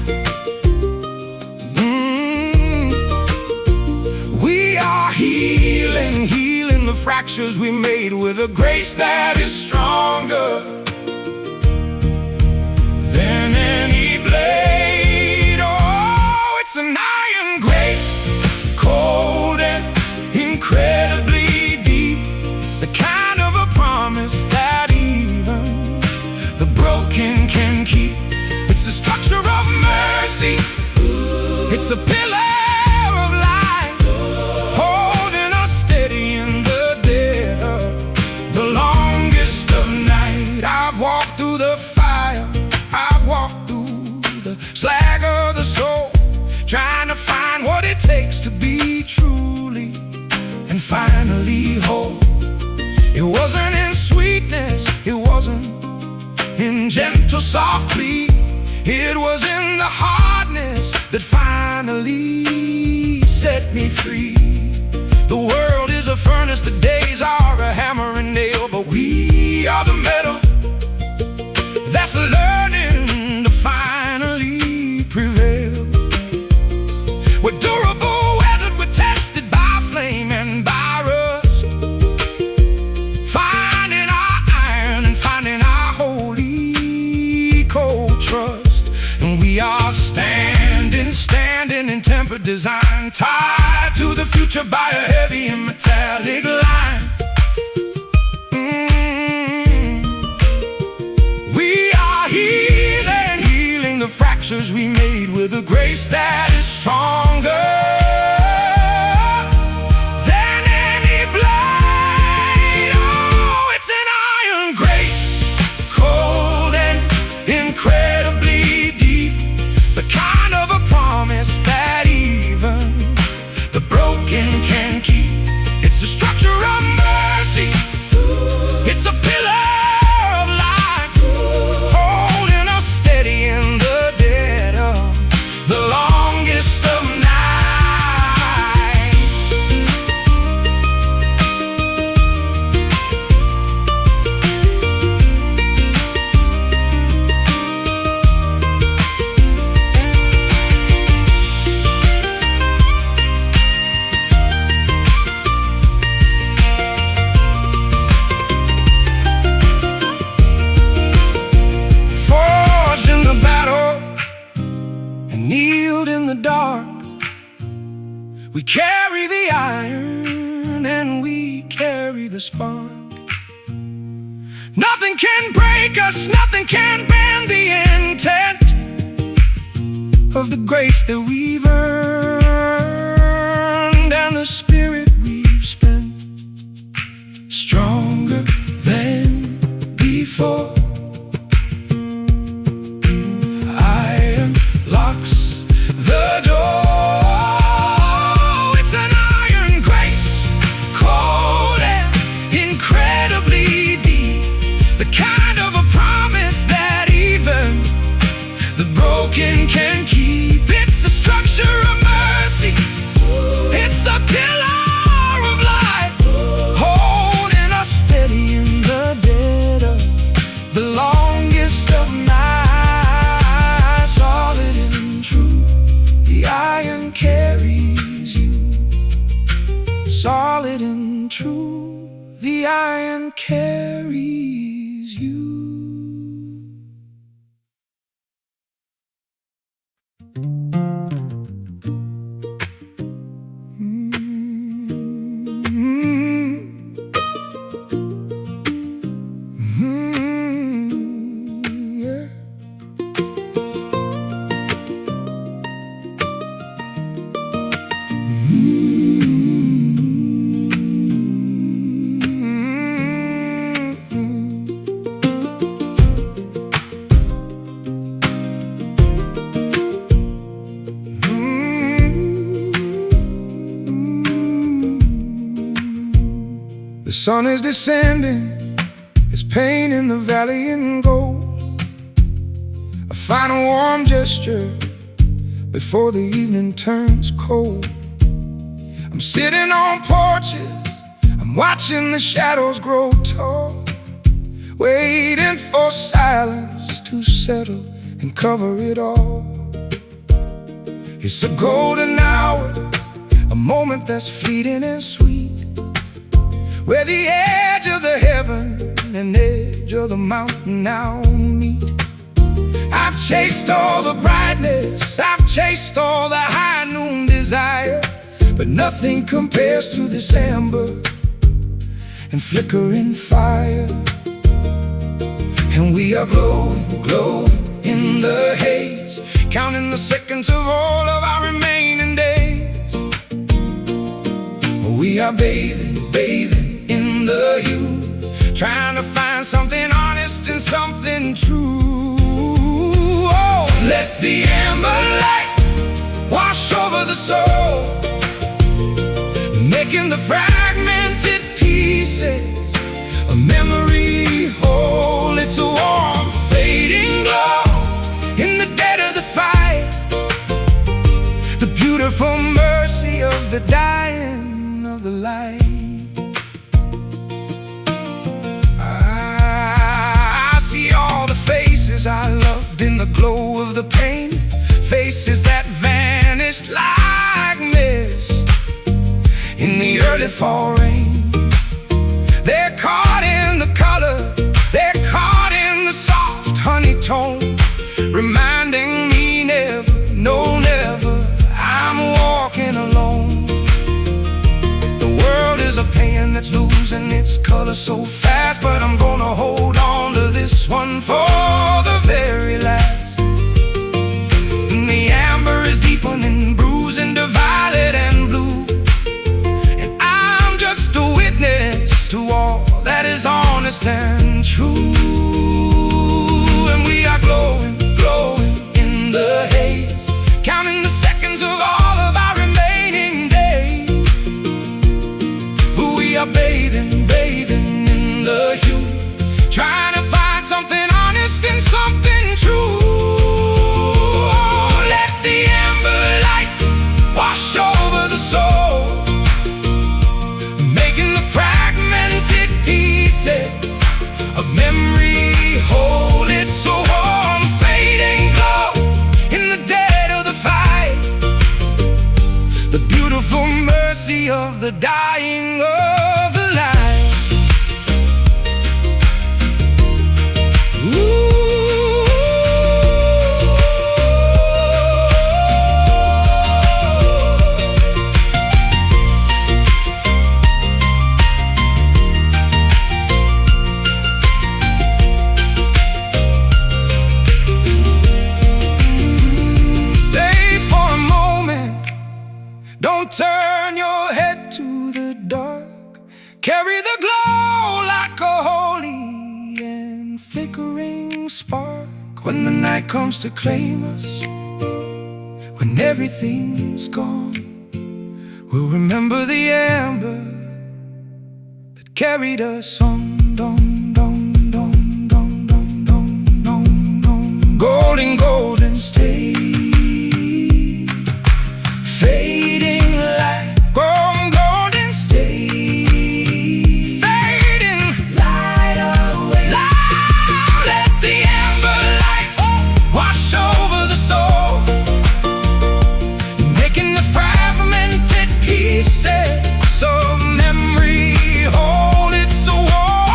We are healing the fractures we made with a grace that is stronger than any blade. Oh, it's an iron grace, cold and incredibly deep, the kind of a promise that even the broken can keep. It's the structure of mercy, it's a pillar of light, holding us steady in the dead of the longest of night. I've walked through the fire, I've walked through the slag of the soul, trying to find what it takes to be truly and finally whole. It wasn't in sweetness, it wasn't in gentle soft plea, it was in the hardness that finally set me free. The world is a furnace, the days are a hammer and nail, but we are the metal that's learning to finally prevail. We're durable, weathered, we're tested by flame and by rust, finding our iron and finding our holy cold trust. And we are standing in tempered design, tied to the future by a heavy and metallic line. We are healing the fractures we made with a grace that is stronger than any blade. Oh, it's an iron grace, cold and incredibly deep, the kind of a promise that even the broken can keep. It's the structure of mercy, it's a pillar of light, holding us steady in the dead of the longest of night. Forged in the battle and kneeled in the dark, we carry the iron and we carry the spark. Nothing can break us, nothing can bend the intent of the grace that we've earned and the spirit we've spent, stronger than before. Iron locks the door. It's an iron grace, cold and incredibly deep, the kind of a promise that even the broken can keep. It's the structure of sun is descending, there's pain in the valley in gold. A final warm gesture before the evening turns cold. I'm sitting on porches, I'm watching the shadows grow tall, waiting for silence to settle and cover it all. It's a golden hour, a moment that's fleeting and sweet, where the edge of the heaven and edge of the mountain now meet. I've chased all the brightness, I've chased all the high noon desire, but nothing compares to this amber and flickering fire. And we are glowing, glowing in the haze, counting the seconds of all of our remaining days. We are bathing, bathing in the hue, trying to find something honest and something true. Oh, let the amber light wash over the soul, making the fragmented pieces of memory whole. It's a warm, fading glow in the dead of the fight, the beautiful mercy of the dying of the light. I see all the faces I loved in the glow of the pain, faces that vanished like mist in the early fall rain. They're caught in the color, they're caught in the soft honey tone, reminding me never, no never, I'm walking alone. The world is a pain that's losing its color so fast, but I'm gonna hold on to this one for the very last. And the amber is deepening, bruising to violet and blue, and I'm just a witness to all that is honest and true. And we are glowing, glowing in the haze, counting the seconds of all of our remaining days. We are bathing, bathing in the hue, trying to find something honest and something true. Oh, let the amber light wash over the soul, making the fragmented pieces of memory whole. It's so warm, fading glow in the dead of the fight, the beautiful mercy of the dying of the light. Ooh. Don't turn your head to the dark, carry the glow like a holy and flickering spark. When the night comes to claim us, when everything's gone, we'll remember the amber that carried us on. Dong, dong, dong, dong, dong, dong, dong, dong. Golden, golden stay, fading light, golden stay, fading light away. Let the amber light wash over the soul, making the fragmented pieces of memory whole. It's a war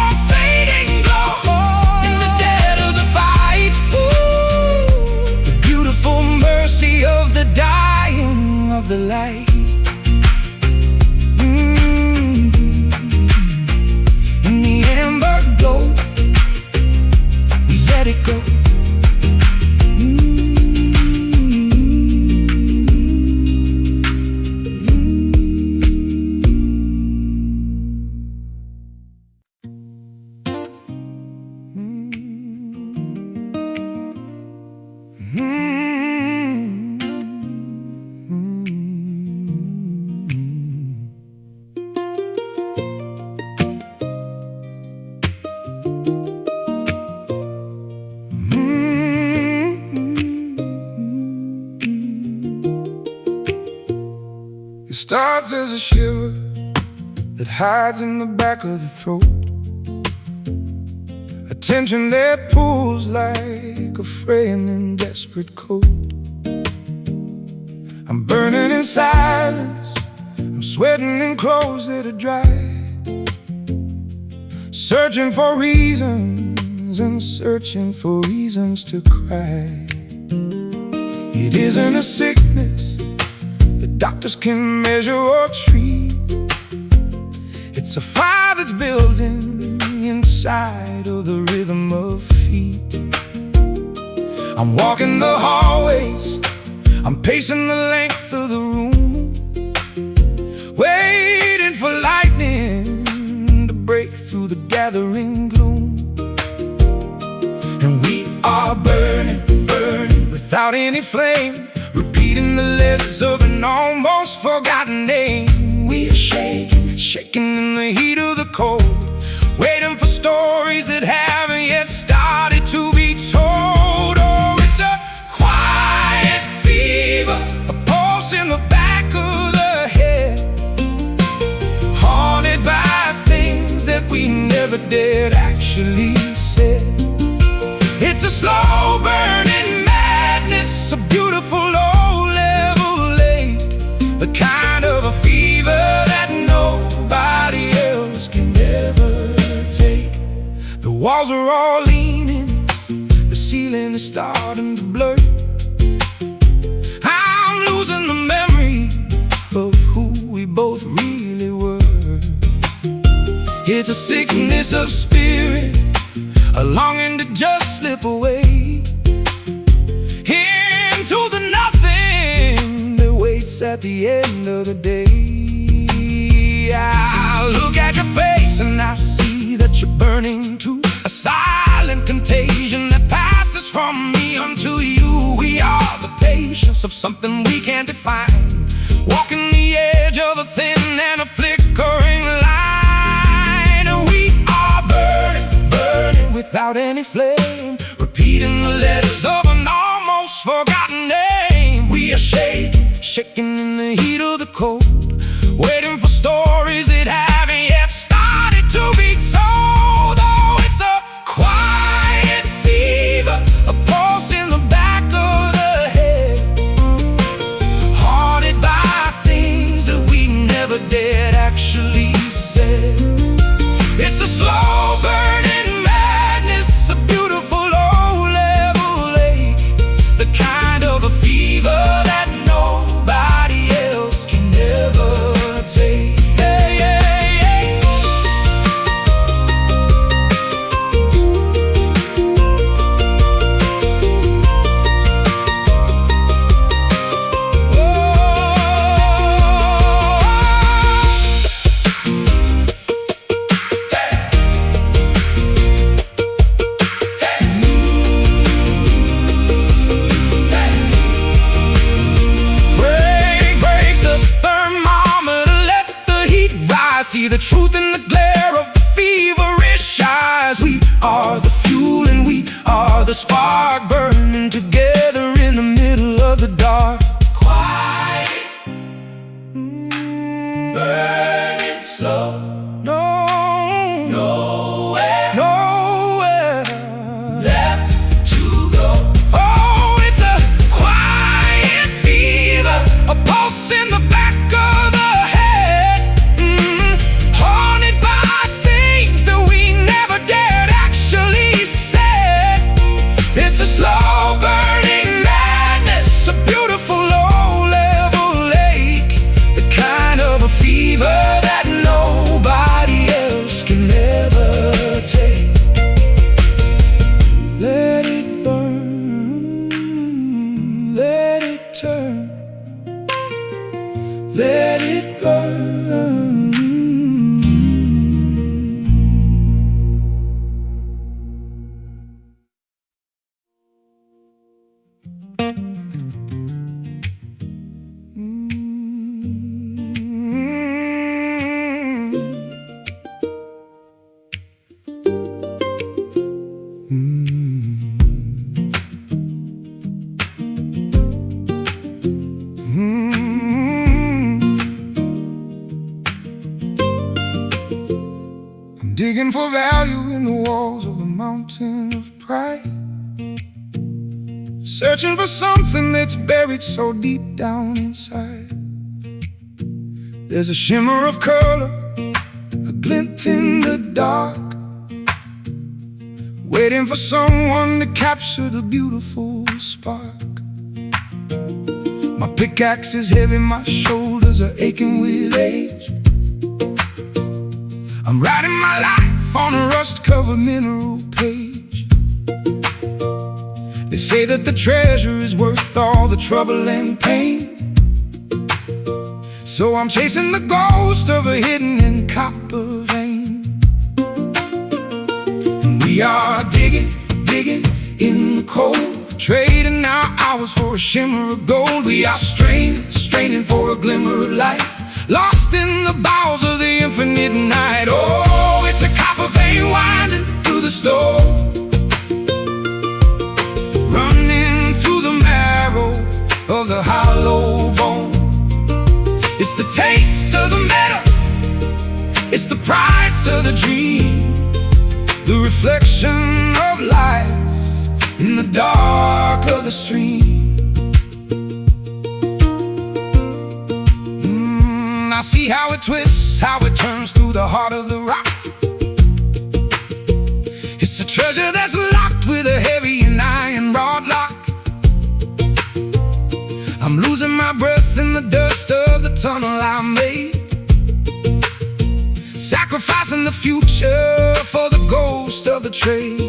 starts as a shiver that hides in the back of the throat, a tension that pulls like a fraying and desperate coat. I'm burning in silence, I'm sweating in clothes that are dry, searching for reasons and searching for reasons to cry. It isn't a sickness that doctors can measure or treat. It's a fire that's building inside of the rhythm of feet. I'm walking the hallways, I'm pacing the length of the room, waiting for lightning to break through the gathering gloom. And we are burning, burning without any flame, repeating the letters of an almost forgotten name. We are shaking, shaking in the heat of the cold, waiting for stories that haven't yet started to be told. Oh, it's a quiet fever, a pulse in the back of the head, haunted by things that we never did actually say. It's a slow burning madness, a beautiful low-level lake, the kind of a fever that nobody else can ever take. The walls are all leaning, the ceiling is starting to blur. I'm losing the memory of who we both really were. It's a sickness of spirit, a longing to just slip away into the nothing that waits at the end of the day. I look at your face and I see that you're burning too, a silent contagion that passes from me unto you. We are the patience of something we can't define, walking the edge of a thin and a flickering line. We are burning, burning without any flame, repeating the letters of an almost forgotten name. We are shaking, shaking in the heat of the cold, waiting for stories that haven't yet started to be told. Oh, it's a quiet fever, a pulse in the back of the head, haunted by things that we never did actually say. It's a slow burning madness, a beautiful low-level lake, the kind of a fever that nobody else can ever night, searching for something that's buried so deep down inside. There's a shimmer of color, a glint in the dark, waiting for someone to capture the beautiful spark. My pickaxe is heavy, my shoulders are aching with age. I'm writing my life on a rust-covered mineral page. They say that the treasure is worth all the trouble and pain, so I'm chasing the ghost of a hidden in copper vein. And we are digging, digging in the cold, trading our hours for a shimmer of gold. We are straining, straining for a glimmer of light, lost in the bowels of the infinite night. Oh, it's a copper vein winding through the storm, running through the marrow of the hollow bone. It's the taste of the metal, it's the price of the dream, the reflection of life in the dark of the stream. I see how it twists, how it turns through the heart of the rock. It's a treasure that's locked with a heavy and iron rod lock. I'm losing my breath in the dust of the tunnel I made, sacrificing the future for the ghost of the trade.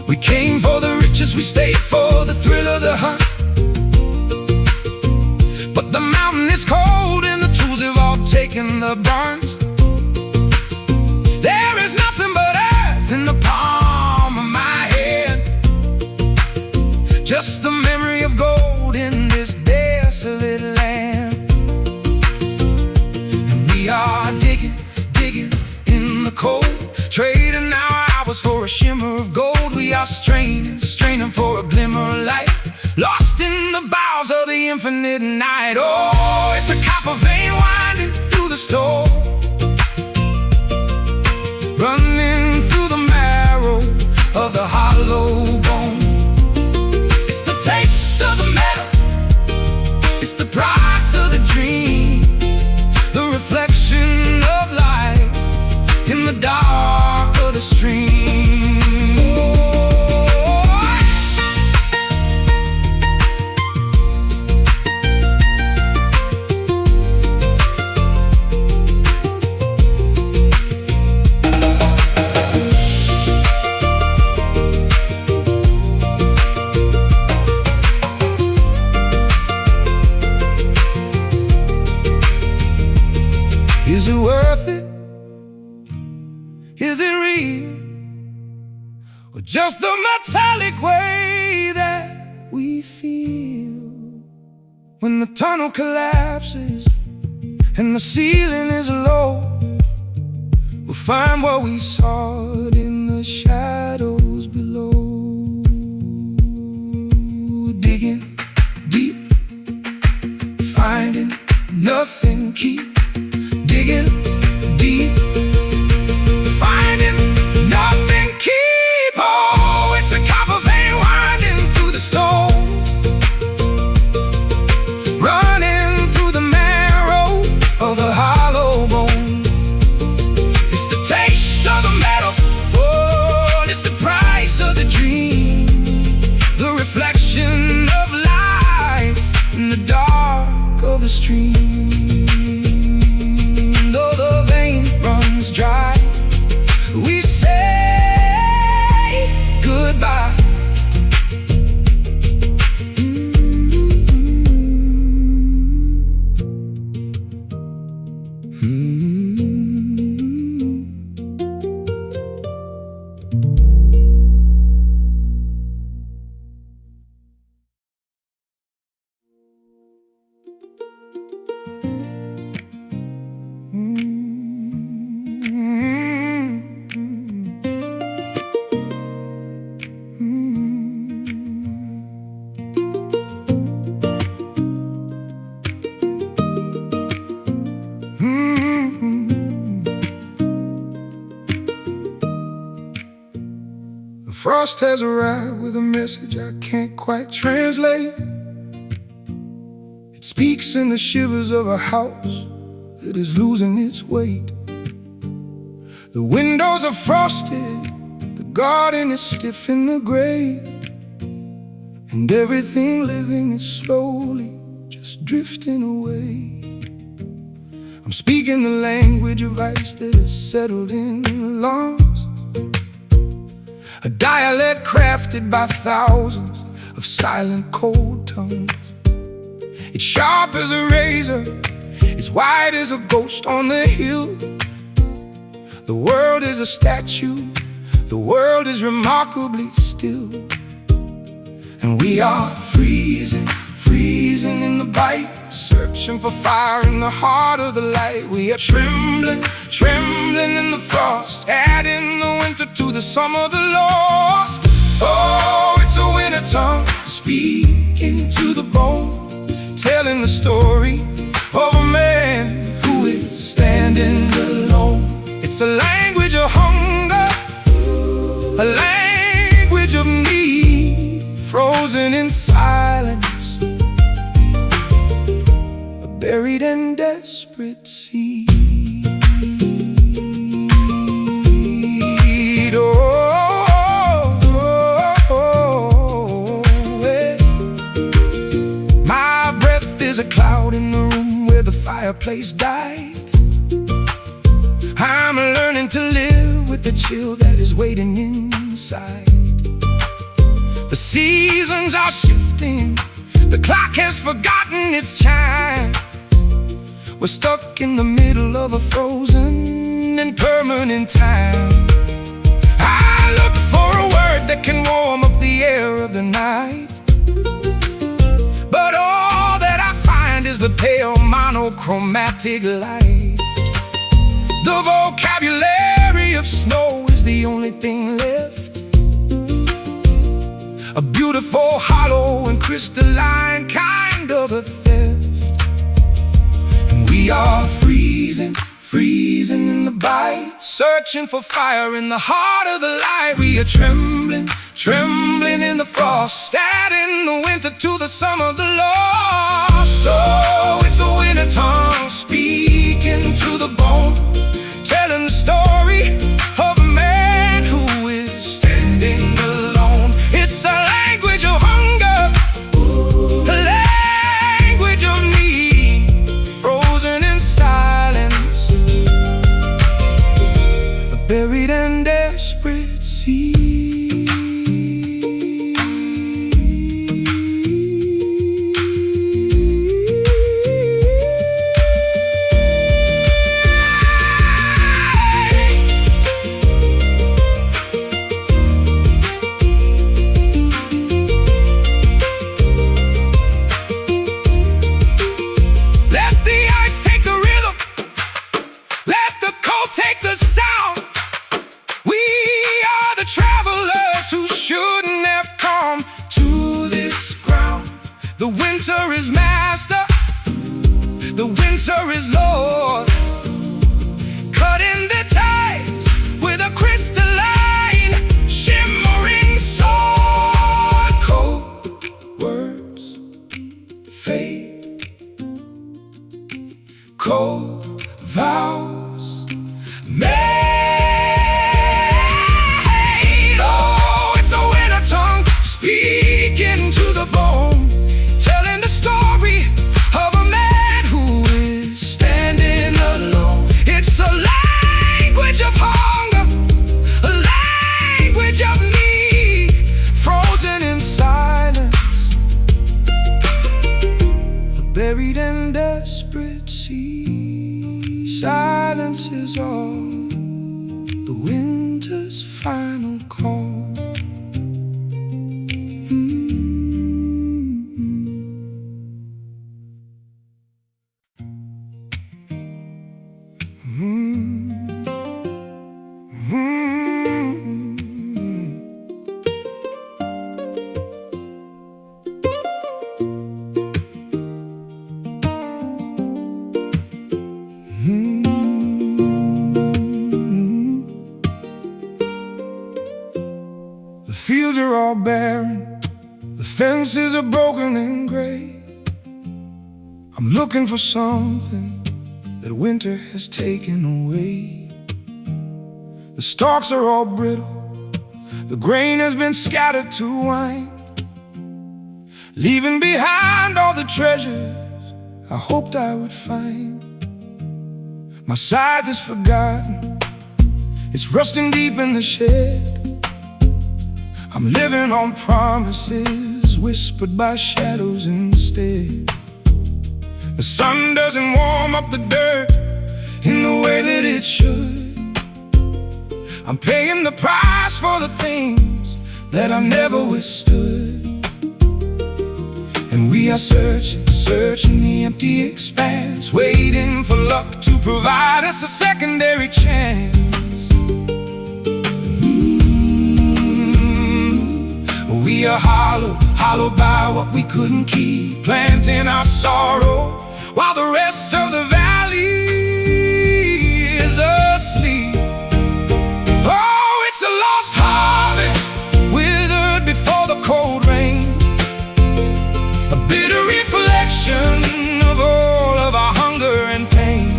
We came for the riches, we stayed for the thrill of the hunt, but the mountain is cold and the tools have all taken the brunt. There is nothing but earth in the palm of my hand, just the memory of gold in this desolate land. And we are digging, digging in the cold, trading our hours for a shimmer of gold. We are straining, straining for a glimmer of light, lost in the bowels of the infinite night. Oh, it's a copper vein winding through the storm, running through the marrow of the hollow bone. It's the taste of the metal, it's the price of the dream, the reflection of life in the dark of the stream. Is it worth it? Is it real? Or just the metallic way that we feel when the tunnel collapses and the ceiling is low? We'll find what we sought in the shadows below. Digging deep, finding nothing, keep digging deep, finding nothing, keep. Oh, it's a copper vein winding through the stone, running through the marrow of the hollow bone. It's the taste of the metal, oh, it's the price of the dream, the reflection of life in the dark of the stream. Dry, we say goodbye. The frost has arrived with a message I can't quite translate. It speaks in the shivers of a house that is losing its weight. The windows are frosted, the garden is stiff in the gray, and everything living is slowly just drifting away. I'm speaking the language of ice that has settled in the lungs, a dialect crafted by thousands of silent cold tongues. It's sharp as a razor, it's white as a ghost on the hill. The world is a statue, the world is remarkably still. And we are freezing, freezing in the bite, searching for fire in the heart of the light. We are trembling, trembling in the frost, adding the winter to the summer the lost. Oh, it's a winter tongue, speaking to the bone, telling the story of a man who is standing alone. It's a language of hunger, a language of need, frozen in silence, a buried and desperate seed. My breath is a cloud in the room where the fireplace died. I'm learning to live with the chill that is waiting inside. The seasons are shifting, the clock has forgotten its chime. We're stuck in the middle of a frozen and permanent time. I look for a word that can warm up the air of the night, but all that I find is the pale monochromatic light. The vocabulary of snow is the only thing left, a beautiful, hollow and crystalline kind of a theft. And we are freezing, freezing in the bite, searching for fire in the heart of the light. We are trembling, trembling in the frost, adding the winter to the summer the lost. Oh, it's a winter tongue, speaking to the bone, telling the story of a man who is standing alone. It's a language of hunger, a language of need, frozen in silence, a buried and desperate sea. The winter is master, the winter is Lord, cutting the ties with a crystalline, shimmering sword. Cold words fade, cold vows made. Oh, it's a winter fields are all barren, the fences are broken and gray. I'm looking for something that winter has taken away. The stalks are all brittle, the grain has been scattered to wine, leaving behind all the treasures I hoped I would find. My scythe is forgotten, it's rusting deep in the shed. I'm living on promises whispered by shadows instead. The sun doesn't warm up the dirt in the way that it should. I'm paying the price for the things that I never withstood. And we are searching the empty expanse, waiting for luck to provide us a secondary chance. We are hollowed by what we couldn't keep, planting our sorrow while the rest of the valley is asleep. Oh, it's a lost harvest, withered before the cold rain, a bitter reflection of all of our hunger and pain.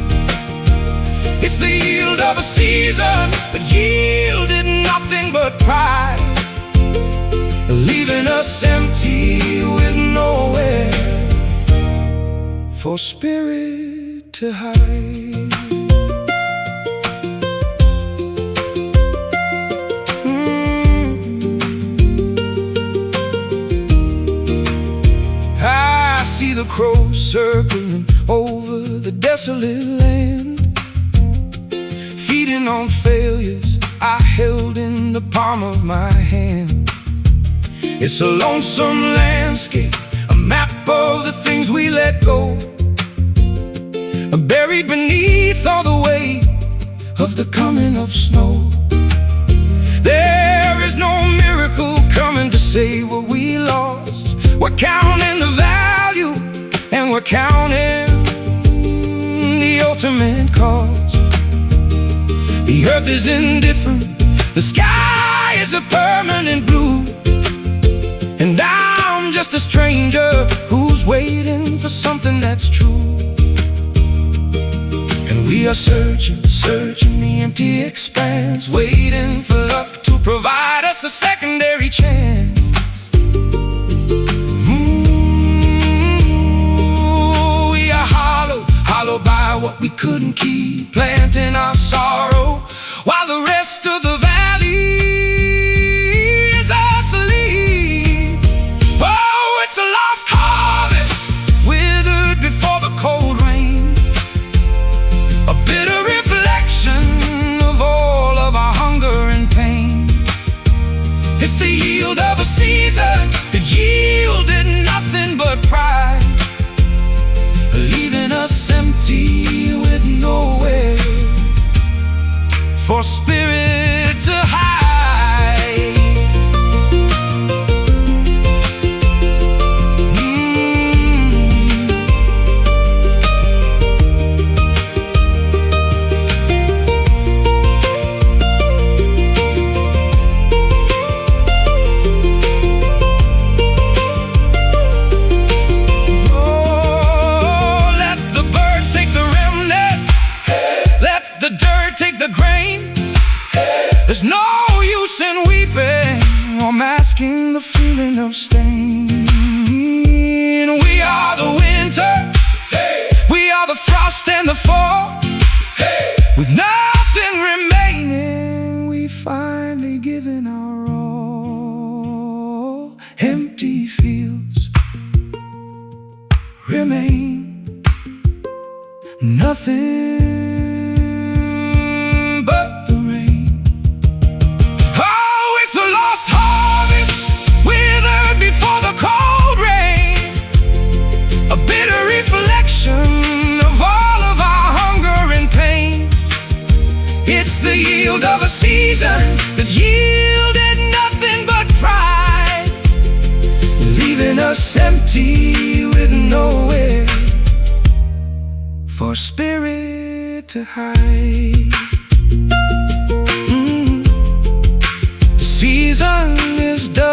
It's the yield of a season that yielded nothing but pride, leaving us empty with nowhere for spirit to hide. I see the crows circling over the desolate land, feeding on failures I held in the palm of my hand. It's a lonesome landscape, a map of the things we let go, buried beneath all the weight of the coming of snow. There is no miracle coming to save what we lost. We're counting the value, and we're counting the ultimate cost. The earth is indifferent, the sky is a permanent blue, and I'm just a stranger who's waiting for something that's true. And we are searching the empty expanse, waiting for luck to provide us a secondary chance. We are hollowed by what we couldn't keep, planting our sorrow while the rest of the valley is asleep. Oh, it's a lost harvest, withered before the cold rain, a bitter reflection of all of our hunger and pain. It's the yield of a season that yielded nothing but pride, leaving us empty with nowhere for spirit to hide. There's no use in weeping or masking the feeling of stain. We are the winter, hey. We are the frost and the fall, hey. With nothing remaining, we finally given our all. Empty fields remain, nothing but the rain. Oh, it's a lost harvest, withered before the cold rain, a bitter reflection of all of our hunger and pain. It's the yield of a season that yielded nothing but pride, leaving us empty with nowhere for spirit to hide. The season is done.